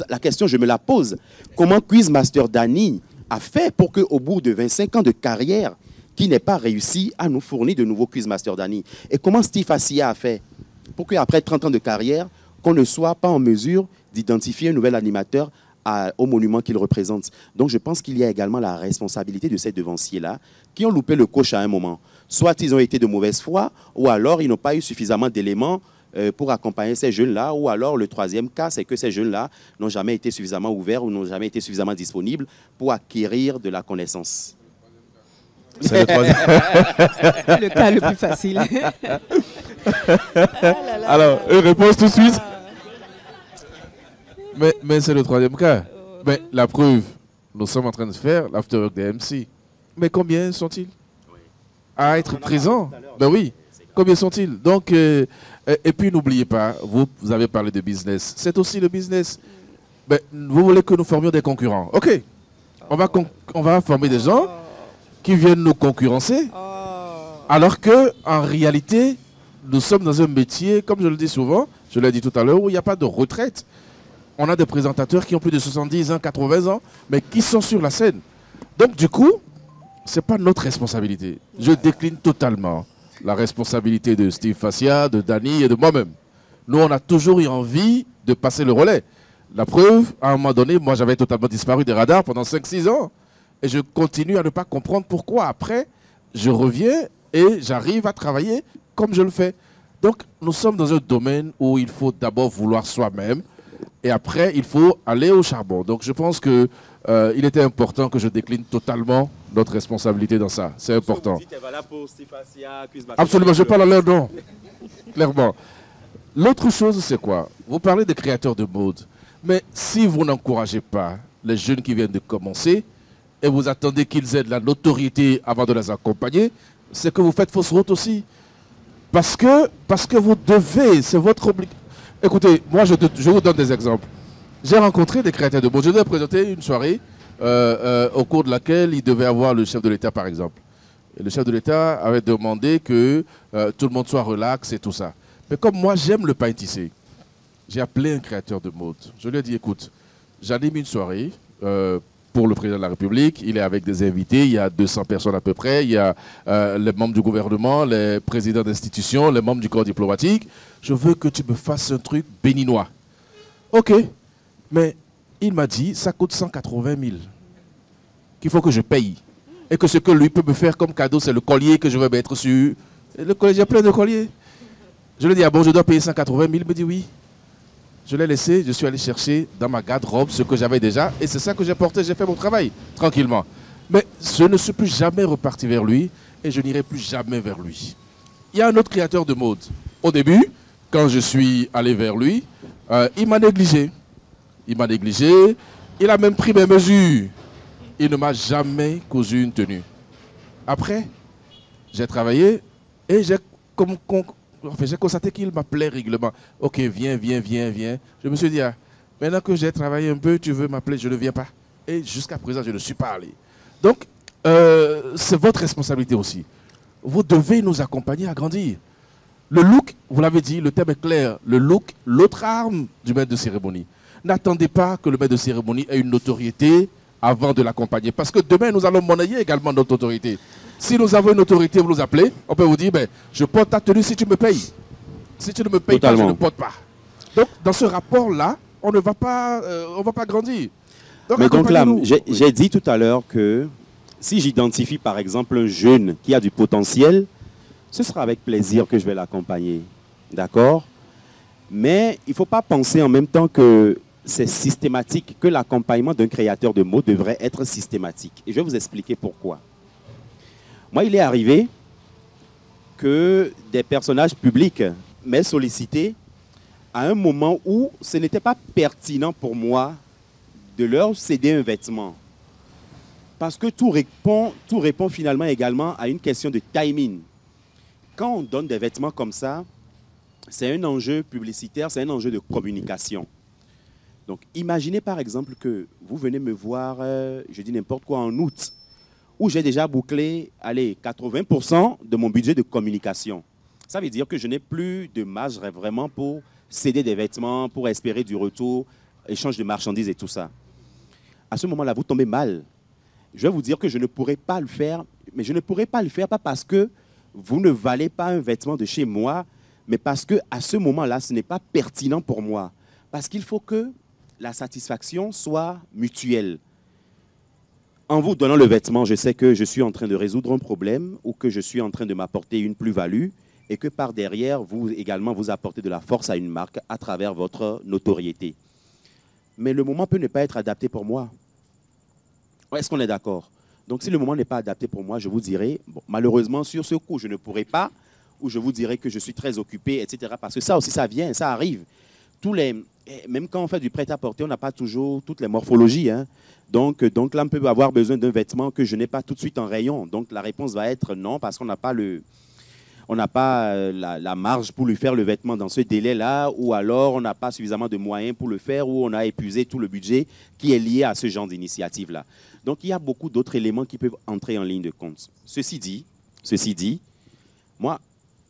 La question, je me la pose. Comment Quizmaster Danny a fait pour qu'au bout de 25 ans de carrière, qui n'ait pas réussi à nous fournir de nouveaux Quizmaster Danny? Et comment Steve Assia a fait pour qu'après 30 ans de carrière, qu'on ne soit pas en mesure d'identifier un nouvel animateur au monument qu'il représente? Donc je pense qu'il y a également la responsabilité de ces devanciers-là qui ont loupé le coche à un moment. Soit ils ont été de mauvaise foi, ou alors ils n'ont pas eu suffisamment d'éléments pour accompagner ces jeunes-là, ou alors le troisième cas, c'est que ces jeunes-là n'ont jamais été suffisamment ouverts ou n'ont jamais été suffisamment disponibles pour acquérir de la connaissance. C'est le troisième. Le cas le plus facile. Alors, réponse tout de suite. Mais c'est le troisième cas. Mais la preuve, nous sommes en train de faire l'afterwork des MC. Mais combien sont-ils à être présents? Ben oui, combien sont-ils? Donc, et puis n'oubliez pas, vous avez parlé de business. C'est aussi le business. Ben, vous voulez que nous formions des concurrents. OK. On va former des gens qui viennent nous concurrencer. Alors que en réalité, nous sommes dans un métier, comme je le dis souvent, je l'ai dit tout à l'heure, où il n'y a pas de retraite. On a des présentateurs qui ont plus de 70 ans, 80 ans, mais qui sont sur la scène. Donc du coup, ce n'est pas notre responsabilité. Je décline totalement la responsabilité de Steve Fassia, de Danny et de moi-même. Nous, on a toujours eu envie de passer le relais. La preuve, à un moment donné, moi j'avais totalement disparu des radars pendant 5-6 ans. Et je continue à ne pas comprendre pourquoi. Après, je reviens et j'arrive à travailler comme je le fais. Donc, nous sommes dans un domaine où il faut d'abord vouloir soi-même et après, il faut aller au charbon. Donc, je pense qu'il était important que je décline totalement notre responsabilité dans ça. C'est important. Absolument, je parle à leur nom. Clairement. L'autre chose, c'est quoi? Vous parlez des créateurs de mode. Mais si vous n'encouragez pas les jeunes qui viennent de commencer, et vous attendez qu'ils aient de la notoriété avant de les accompagner, c'est que vous faites fausse route aussi. Parce que vous devez, c'est votre obligation. Écoutez, moi je vous donne des exemples. J'ai rencontré des créateurs de mode. Je devais présenter une soirée au cours de laquelle il devait avoir le chef de l'État, par exemple. Et le chef de l'État avait demandé que tout le monde soit relax et tout ça. Mais comme moi, j'aime le pain tissé. j'ai appelé un créateur de mode. Je lui ai dit, écoute, j'anime une soirée pour le président de la République. Il est avec des invités. Il y a 200 personnes à peu près. Il y a les membres du gouvernement, les présidents d'institutions, les membres du corps diplomatique. Je veux que tu me fasses un truc béninois. OK. Mais il m'a dit, ça coûte 180 000. Qu'il faut que je paye. Et que ce que lui peut me faire comme cadeau, c'est le collier que je vais mettre sur... Le collier, j'ai plein de colliers. Je lui ai dit, ah bon, je dois payer 180 000. Il me dit oui. Je l'ai laissé, je suis allé chercher dans ma garde-robe ce que j'avais déjà. Et c'est ça que j'ai porté, j'ai fait mon travail, tranquillement. Mais je ne suis plus jamais reparti vers lui et je n'irai plus jamais vers lui. Il y a un autre créateur de mode. Au début, quand je suis allé vers lui, il m'a négligé. Il m'a négligé, il a même pris mes mesures. Il ne m'a jamais cousu une tenue. Après, j'ai travaillé et j'ai constaté qu'il m'appelait régulièrement. Ok, viens. Je me suis dit, maintenant que j'ai travaillé un peu, tu veux m'appeler, je ne viens pas. Et jusqu'à présent, je ne suis pas allé. Donc, c'est votre responsabilité aussi. Vous devez nous accompagner à grandir. Le look, vous l'avez dit, le thème est clair. Le look, l'autre arme du maître de cérémonie. N'attendez pas que le maître de cérémonie ait une notoriété avant de l'accompagner. Parce que demain, nous allons monnayer également notre autorité. Si nous avons une autorité, vous nous appelez, on peut vous dire, ben, je porte ta tenue si tu me payes. Si tu ne me payes pas, je ne porte pas. Donc, dans ce rapport-là, on ne va pas, grandir. Donc, mais donc là, j'ai dit tout à l'heure que si j'identifie par exemple un jeune qui a du potentiel, ce sera avec plaisir que je vais l'accompagner. D'accord? Mais il ne faut pas penser en même temps que c'est systématique, que l'accompagnement d'un créateur de mode devrait être systématique. Et je vais vous expliquer pourquoi. Moi, il est arrivé que des personnages publics m'aient sollicité à un moment où ce n'était pas pertinent pour moi de leur céder un vêtement. Parce que tout répond finalement également à une question de timing. Quand on donne des vêtements comme ça, c'est un enjeu publicitaire, c'est un enjeu de communication. Donc, imaginez par exemple que vous venez me voir, je dis n'importe quoi, en août, où j'ai déjà bouclé, allez, 80% de mon budget de communication. Ça veut dire que je n'ai plus de marge vraiment pour céder des vêtements, pour espérer du retour, échange de marchandises et tout ça. À ce moment-là, vous tombez mal. Je vais vous dire que je ne pourrais pas le faire, mais je ne pourrais pas le faire pas parce que vous ne valez pas un vêtement de chez moi, mais parce qu'à ce moment-là, ce n'est pas pertinent pour moi. Parce qu'il faut que la satisfaction soit mutuelle. En vous donnant le vêtement, je sais que je suis en train de résoudre un problème ou que je suis en train de m'apporter une plus-value et que par derrière, vous également, vous apportez de la force à une marque à travers votre notoriété. Mais le moment peut ne pas être adapté pour moi. Est-ce qu'on est d'accord? Donc, si le moment n'est pas adapté pour moi, je vous dirai, bon, malheureusement, sur ce coup, je ne pourrai pas, ou je vous dirai que je suis très occupé, etc. Parce que ça aussi, ça vient, ça arrive. Même quand on fait du prêt-à-porter, on n'a pas toujours toutes les morphologies. Hein. Donc là, on peut avoir besoin d'un vêtement que je n'ai pas tout de suite en rayon. Donc, la réponse va être non, parce qu'on n'a pas la marge pour lui faire le vêtement dans ce délai-là, ou alors on n'a pas suffisamment de moyens pour le faire, ou on a épuisé tout le budget qui est lié à ce genre d'initiative-là. Donc, il y a beaucoup d'autres éléments qui peuvent entrer en ligne de compte. Ceci dit, moi,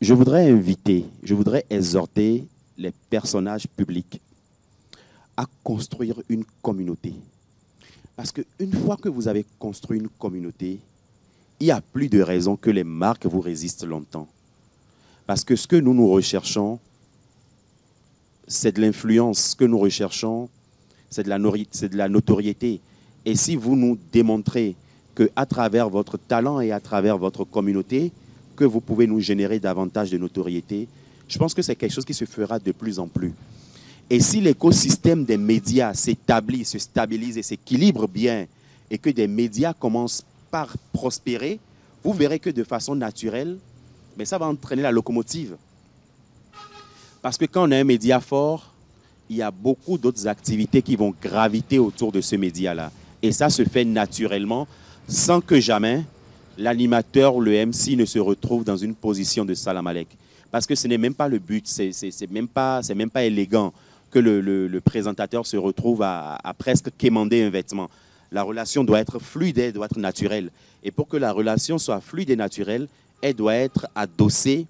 je voudrais exhorter les personnages publics à construire une communauté. Parce qu'une fois que vous avez construit une communauté, il n'y a plus de raison que les marques vous résistent longtemps. Parce que ce que nous recherchons, c'est de l'influence. Ce que nous recherchons, c'est de la notoriété. Et si vous nous démontrez qu'à travers votre talent et à travers votre communauté, que vous pouvez nous générer davantage de notoriété, je pense que c'est quelque chose qui se fera de plus en plus. Et si l'écosystème des médias s'établit, se stabilise et s'équilibre bien, et que des médias commencent par prospérer, vous verrez que de façon naturelle, mais ça va entraîner la locomotive. Parce que quand on a un média fort, il y a beaucoup d'autres activités qui vont graviter autour de ce média-là. Et ça se fait naturellement, sans que jamais l'animateur ou le MC ne se retrouve dans une position de salam alek. Parce que ce n'est même pas le but, c'est même pas élégant que le présentateur se retrouve à presque quémander un vêtement. La relation doit être fluide, elle doit être naturelle. Et pour que la relation soit fluide et naturelle, elle doit être adossée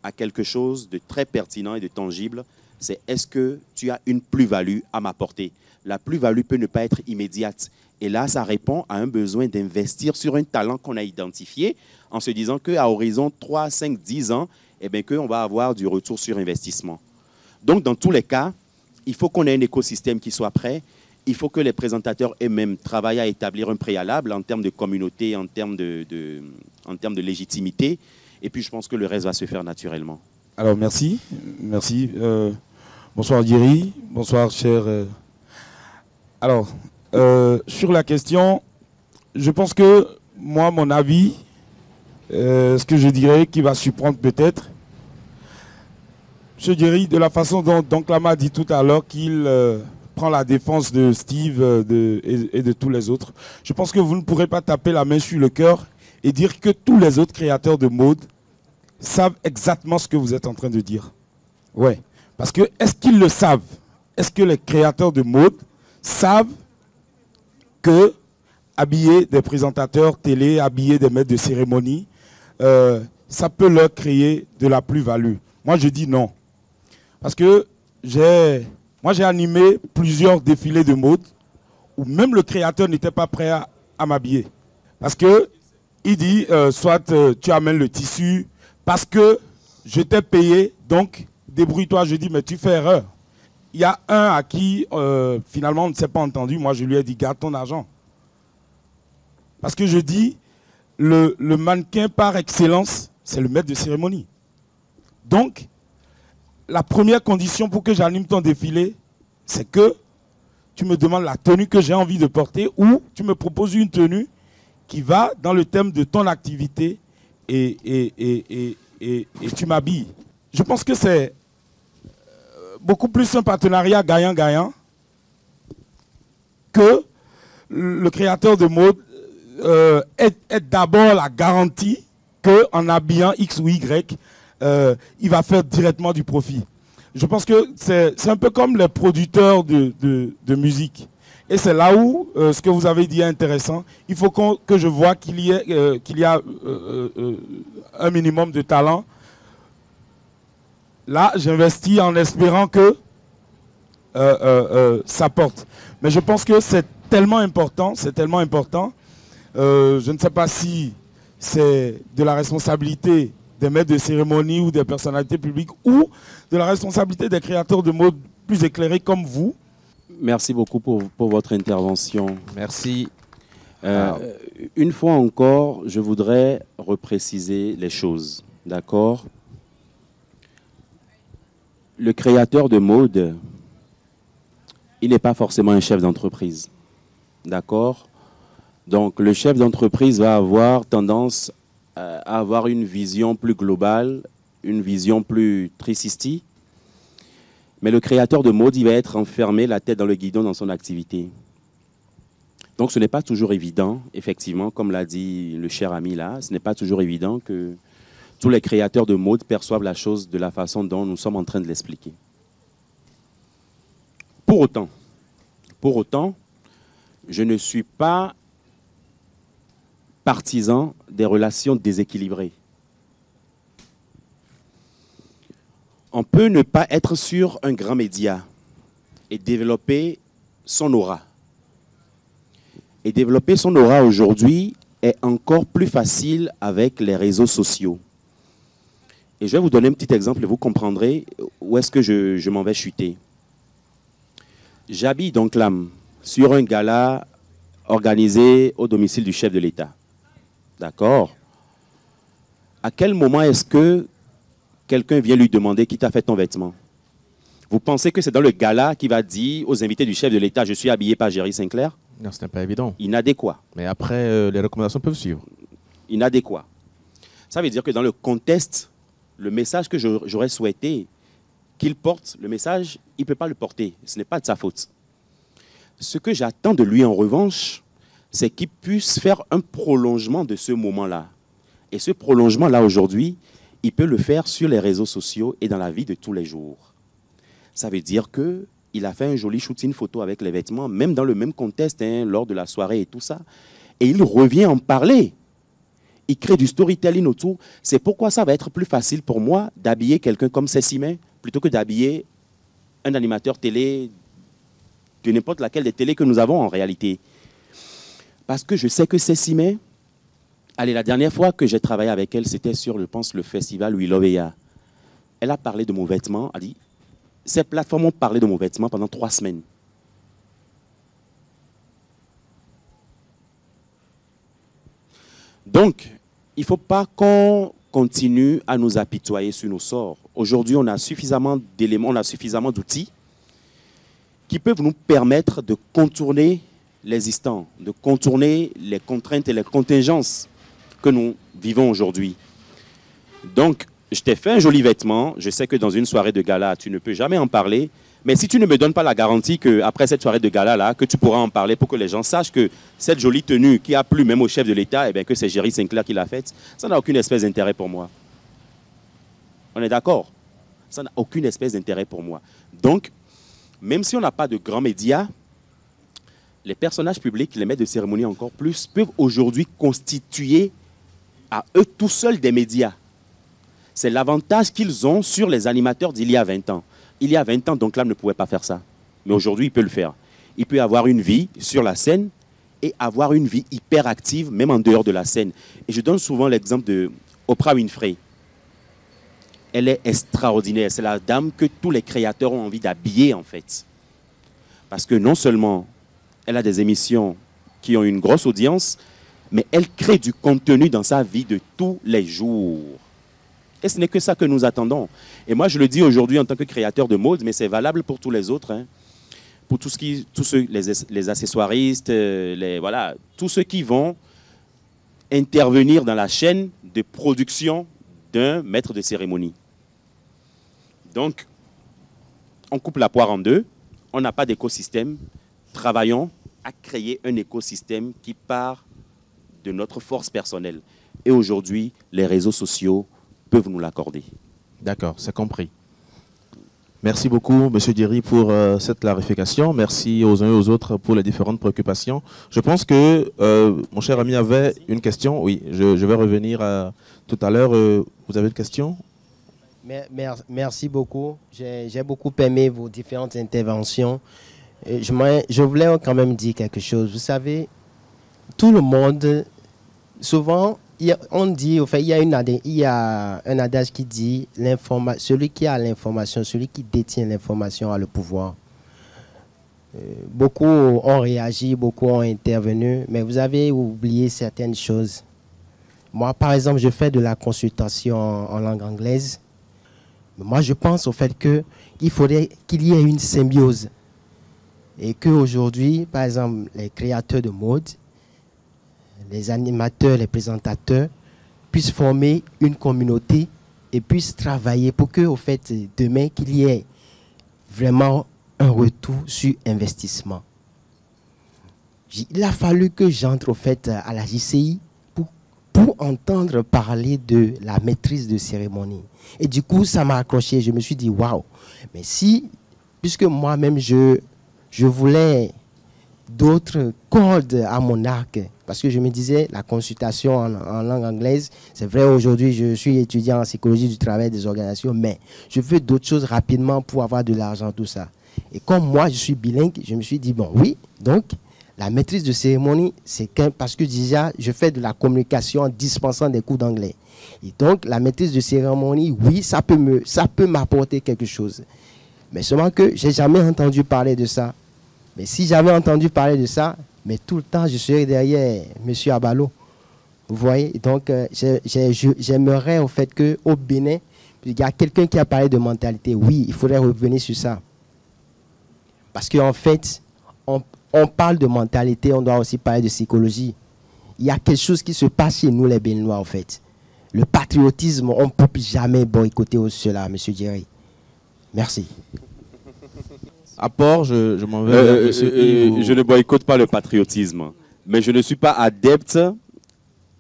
à quelque chose de très pertinent et de tangible. c'est est-ce que tu as une plus-value à m'apporter? La plus-value peut ne pas être immédiate. Et là, ça répond à un besoin d'investir sur un talent qu'on a identifié en se disant qu'à horizon 3, 5, 10 ans, eh bien, qu'on va avoir du retour sur investissement. Donc, dans tous les cas, il faut qu'on ait un écosystème qui soit prêt. Il faut que les présentateurs eux-mêmes travaillent à établir un préalable en termes de communauté, en termes de légitimité. Et puis, je pense que le reste va se faire naturellement. Alors, merci. Merci. Bonsoir, Thierry. Bonsoir, cher. Alors, sur la question, je pense que moi, mon avis, ce que je dirais qui va surprendre peut-être, je dirais de la façon dont Lama a dit tout à l'heure qu'il prend la défense de Steve et de tous les autres. Je pense que vous ne pourrez pas taper la main sur le cœur et dire que tous les autres créateurs de mode savent exactement ce que vous êtes en train de dire. Ouais. Parce que, est-ce qu'ils le savent? Est-ce que les créateurs de mode savent que habiller des présentateurs télé, habiller des maîtres de cérémonie, ça peut leur créer de la plus-value? Moi, je dis non. Parce que moi, j'ai animé plusieurs défilés de mode où même le créateur n'était pas prêt à m'habiller. Parce que il dit, soit tu amènes le tissu, parce que je t'ai payé, donc débrouille-toi. Je dis, mais tu fais erreur. Il y a un à qui, finalement, on ne s'est pas entendu. Moi, je lui ai dit, garde ton argent. Parce que je dis, le mannequin par excellence, c'est le maître de cérémonie. Donc, la première condition pour que j'anime ton défilé, c'est que tu me demandes la tenue que j'ai envie de porter ou tu me proposes une tenue qui va dans le thème de ton activité et tu m'habilles. Je pense que c'est beaucoup plus un partenariat gagnant-gagnant que le créateur de mode est d'abord la garantie qu'en habillant X ou Y, il va faire directement du profit. Je pense que c'est un peu comme les producteurs de musique. Et c'est là où ce que vous avez dit est intéressant. Il faut que je vois qu'il y a un minimum de talent. Là, j'investis en espérant que ça porte. Mais je pense que c'est tellement important, je ne sais pas si c'est de la responsabilité des maîtres de cérémonie ou des personnalités publiques ou de la responsabilité des créateurs de mode plus éclairés comme vous. Merci beaucoup pour votre intervention. Merci. Une fois encore, je voudrais repréciser les choses. D'accord? Le créateur de mode, il n'est pas forcément un chef d'entreprise. D'accord? Donc, le chef d'entreprise va avoir tendance à avoir une vision plus globale, une vision plus 360. Mais le créateur de mode, il va être enfermé la tête dans le guidon dans son activité. Donc, ce n'est pas toujours évident, effectivement, comme l'a dit le cher ami là, ce n'est pas toujours évident que tous les créateurs de mode perçoivent la chose de la façon dont nous sommes en train de l'expliquer. Pour autant, je ne suis pas partisan des relations déséquilibrées. On peut ne pas être sur un grand média et développer son aura. Et développer son aura aujourd'hui est encore plus facile avec les réseaux sociaux. Et je vais vous donner un petit exemple et vous comprendrez où est-ce que je m'en vais chuter. J'habille donc l'âme sur un gala organisé au domicile du chef de l'État. D'accord? À quel moment est-ce que quelqu'un vient lui demander qui t'a fait ton vêtement? Vous pensez que c'est dans le gala qu'il va dire aux invités du chef de l'État, je suis habillé par Jerry Sinclair? Non, ce n'est pas évident. Inadéquat. Mais après, les recommandations peuvent suivre. Inadéquat. Ça veut dire que dans le contexte, le message que j'aurais souhaité qu'il porte, le message, il ne peut pas le porter. Ce n'est pas de sa faute. Ce que j'attends de lui, en revanche, c'est qu'il puisse faire un prolongement de ce moment-là. Et ce prolongement-là, aujourd'hui, il peut le faire sur les réseaux sociaux et dans la vie de tous les jours. Ça veut dire qu'il a fait un joli shooting photo avec les vêtements, même dans le même contexte, hein, lors de la soirée et tout ça. Et il revient en parler. Il crée du storytelling autour. C'est pourquoi ça va être plus facile pour moi d'habiller quelqu'un comme Cécimé plutôt que d'habiller un animateur télé de n'importe laquelle des télés que nous avons en réalité. Parce que je sais que Cécimé, allez, la dernière fois que j'ai travaillé avec elle, c'était sur, je pense, le festival Willoveya. Elle a parlé de mon vêtement, elle a dit, ces plateformes ont parlé de mon vêtement pendant 3 semaines. Donc, il ne faut pas qu'on continue à nous apitoyer sur nos sorts. Aujourd'hui, on a suffisamment d'éléments, on a suffisamment d'outils qui peuvent nous permettre de contourner l'existant, de contourner les contraintes et les contingences que nous vivons aujourd'hui. Donc, je t'ai fait un joli vêtement. Je sais que dans une soirée de gala, tu ne peux jamais en parler. Mais si tu ne me donnes pas la garantie qu'après cette soirée de gala-là, que tu pourras en parler pour que les gens sachent que cette jolie tenue qui a plu même au chef de l'État, eh bien, que c'est Jerry Sinclair qui l'a faite, ça n'a aucune espèce d'intérêt pour moi. On est d'accord? Ça n'a aucune espèce d'intérêt pour moi. Donc, même si on n'a pas de grands médias, les personnages publics, les maîtres de cérémonie encore plus, peuvent aujourd'hui constituer à eux tout seuls des médias. C'est l'avantage qu'ils ont sur les animateurs d'il y a 20 ans. Il y a 20 ans, donc là, ne pouvait pas faire ça. Mais aujourd'hui, il peut le faire. Il peut avoir une vie sur la scène et avoir une vie hyper active, même en dehors de la scène. Et je donne souvent l'exemple de Oprah Winfrey. Elle est extraordinaire. C'est la dame que tous les créateurs ont envie d'habiller, en fait. Parce que non seulement elle a des émissions qui ont une grosse audience, mais elle crée du contenu dans sa vie de tous les jours. Et ce n'est que ça que nous attendons. Et moi, je le dis aujourd'hui en tant que créateur de mode, mais c'est valable pour tous les autres. Hein. Pour tous ceux, les accessoiristes, voilà, tous ceux qui vont intervenir dans la chaîne de production d'un maître de cérémonie. Donc, on coupe la poire en deux. On n'a pas d'écosystème. Travaillons à créer un écosystème qui part de notre force personnelle. Et aujourd'hui, les réseaux sociaux peuvent nous l'accorder. D'accord, c'est compris. Merci beaucoup, M. Jerry, pour cette clarification. Merci aux uns et aux autres pour les différentes préoccupations. Je pense que mon cher ami avait une question. Oui, je vais revenir tout à l'heure. Vous avez une question? Merci beaucoup. J'ai beaucoup aimé vos différentes interventions. Je voulais quand même dire quelque chose. Vous savez, tout le monde, souvent, on dit, enfin, il y a un adage qui dit celui qui a l'information, celui qui détient l'information a le pouvoir. Beaucoup ont réagi, beaucoup ont intervenu, mais vous avez oublié certaines choses. Moi, par exemple, je fais de la consultation en langue anglaise. Moi, je pense au fait qu'il faudrait qu'il y ait une symbiose. Et qu'aujourd'hui, par exemple, les créateurs de mode, les animateurs, les présentateurs puissent former une communauté et puissent travailler pour que, au fait, demain, qu'il y ait vraiment un retour sur investissement. Il a fallu que j'entre, au fait, à la JCI pour entendre parler de la maîtrise de cérémonie. Et du coup, ça m'a accroché. Je me suis dit, waouh, mais si, puisque moi-même, je voulais d'autres cordes à mon arc, parce que je me disais, la consultation en langue anglaise, c'est vrai, aujourd'hui, je suis étudiant en psychologie du travail des organisations, mais je veux d'autres choses rapidement pour avoir de l'argent, tout ça. Et comme moi, je suis bilingue, je me suis dit, bon, oui, donc, la maîtrise de cérémonie, c'est parce que déjà, je fais de la communication en dispensant des cours d'anglais. Et donc, la maîtrise de cérémonie, oui, ça peut m'apporter quelque chose. Mais seulement que je n'ai jamais entendu parler de ça. Mais si j'avais entendu parler de ça, mais tout le temps, je serais derrière M. Abalo. Vous voyez? Donc, j'aimerais au fait qu'au Bénin, il y a quelqu'un qui a parlé de mentalité. Oui, il faudrait revenir sur ça. Parce qu'en fait, on parle de mentalité, on doit aussi parler de psychologie. Il y a quelque chose qui se passe chez nous, les Béninois, en fait. Le patriotisme, on ne peut jamais boycotter cela, M. Jerry. Merci. Apport, je m'en vais. Je ne boycotte pas le patriotisme, mais je ne suis pas adepte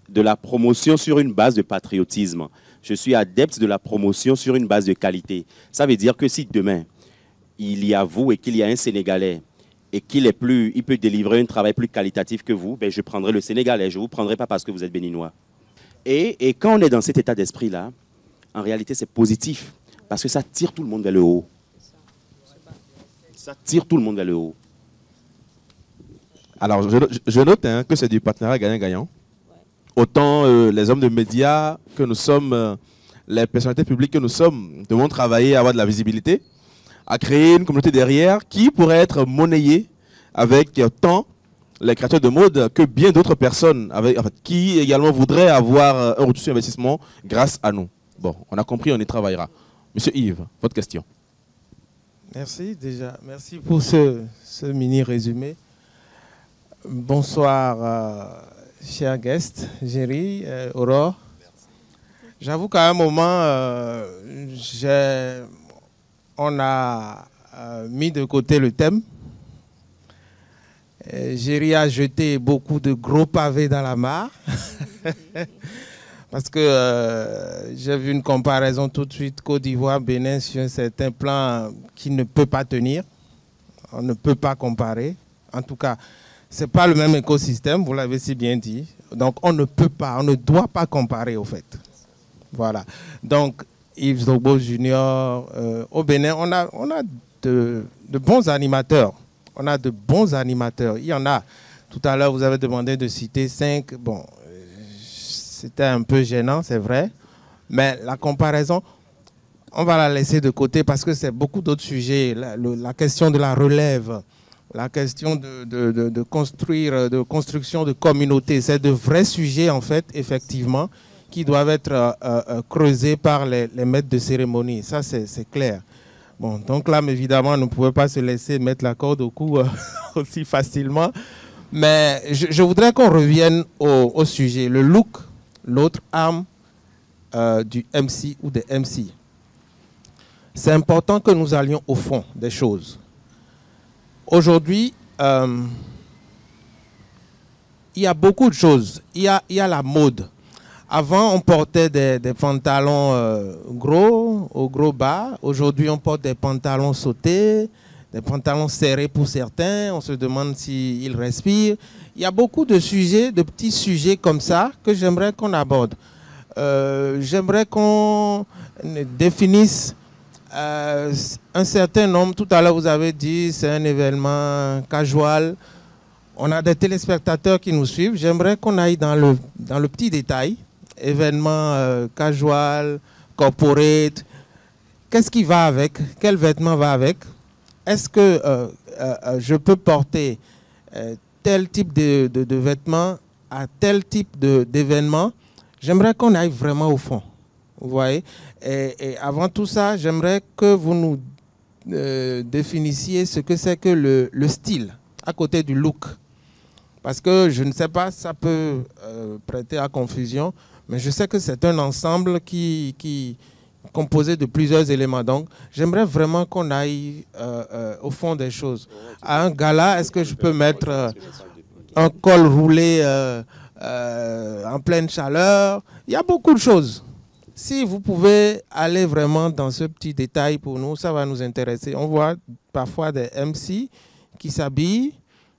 de la promotion sur une base de patriotisme. Je suis adepte de la promotion sur une base de qualité. Ça veut dire que si demain, il y a vous et qu'il y a un Sénégalais et il peut délivrer un travail plus qualitatif que vous, ben je prendrai le Sénégalais. Je ne vous prendrai pas parce que vous êtes béninois. Et quand on est dans cet état d'esprit-là, en réalité, c'est positif parce que ça tire tout le monde vers le haut. Ça tire tout le monde vers le haut. Alors, je note que c'est du partenariat gagnant-gagnant. Autant les hommes de médias que nous sommes, les personnalités publiques que nous sommes, devons travailler à avoir de la visibilité, à créer une communauté derrière qui pourrait être monnayée avec tant les créateurs de mode que bien d'autres personnes qui également voudraient avoir un retour sur investissement grâce à nous. Bon, on a compris, on y travaillera. Monsieur Yves, votre question. Merci déjà. Merci pour ce mini résumé. Bonsoir, chers guests, Géry, Aurore. J'avoue qu'à un moment, on a mis de côté le thème. Géry a jeté beaucoup de gros pavés dans la mare. Parce que j'ai vu une comparaison tout de suite Côte d'Ivoire, Bénin sur un certain plan qui ne peut pas tenir. On ne peut pas comparer. En tout cas, ce n'est pas le même écosystème, vous l'avez si bien dit. Donc on ne peut pas, on ne doit pas comparer au fait. Voilà. Donc Yves Zogbo Junior, au Bénin, on a de bons animateurs. On a de bons animateurs. Il y en a. Tout à l'heure, vous avez demandé de citer 5. Bon, c'était un peu gênant, c'est vrai. Mais la comparaison, on va la laisser de côté parce que c'est beaucoup d'autres sujets. La question de la relève, la question de construire, de construction de communautés, c'est de vrais sujets, en fait, effectivement, qui doivent être creusés par les maîtres de cérémonie. Ça, c'est clair. Bon, donc là, évidemment, on ne pouvait pas se laisser mettre la corde au cou aussi facilement. Mais je voudrais qu'on revienne au sujet. Le look, l'autre arme du MC ou des MC. C'est important que nous allions au fond des choses. Aujourd'hui, il y a beaucoup de choses. Il y a la mode. Avant, on portait des pantalons gros, au gros bas. Aujourd'hui, on porte des pantalons sautés, des pantalons serrés pour certains. On se demande s'ils respirent. Il y a beaucoup de sujets, de petits sujets comme ça que j'aimerais qu'on aborde. J'aimerais qu'on définisse un certain nombre. Tout à l'heure, vous avez dit c'est un événement casual. On a des téléspectateurs qui nous suivent. J'aimerais qu'on aille dans le petit détail. Événement casual, corporate. Qu'est-ce qui va avec? Quel vêtement va avec? Est-ce que je peux porter tel type de vêtements à tel type d'événement? J'aimerais qu'on aille vraiment au fond. Vous voyez? Et avant tout ça, j'aimerais que vous nous définissiez ce que c'est que le style à côté du look. Parce que je ne sais pas, ça peut prêter à confusion, mais je sais que c'est un ensemble qui est composé de plusieurs éléments. Donc, j'aimerais vraiment qu'on aille au fond des choses. À un gala, est-ce que je peux mettre un col roulé en pleine chaleur? Il y a beaucoup de choses. Si vous pouvez aller vraiment dans ce petit détail pour nous, ça va nous intéresser. On voit parfois des MC qui s'habillent.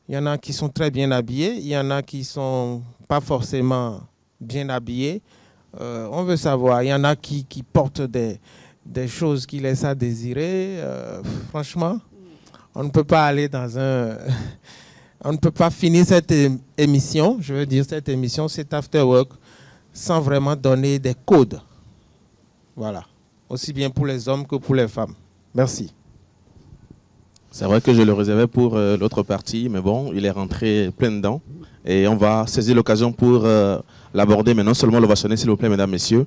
Il y en a qui sont très bien habillés. Il y en a qui ne sont pas forcément bien habillés. On veut savoir. Il y en a qui portent des choses qui laissent à désirer. Franchement, on ne peut pas aller dans un... On ne peut pas finir cette émission, je veux dire cette émission, cet after work, sans vraiment donner des codes. Voilà. Aussi bien pour les hommes que pour les femmes. Merci. C'est vrai que je le réservais pour l'autre partie, mais bon, il est rentré plein dedans. Et on va saisir l'occasion pour l'aborder, mais non seulement l'ovationner, s'il vous plaît, mesdames, messieurs.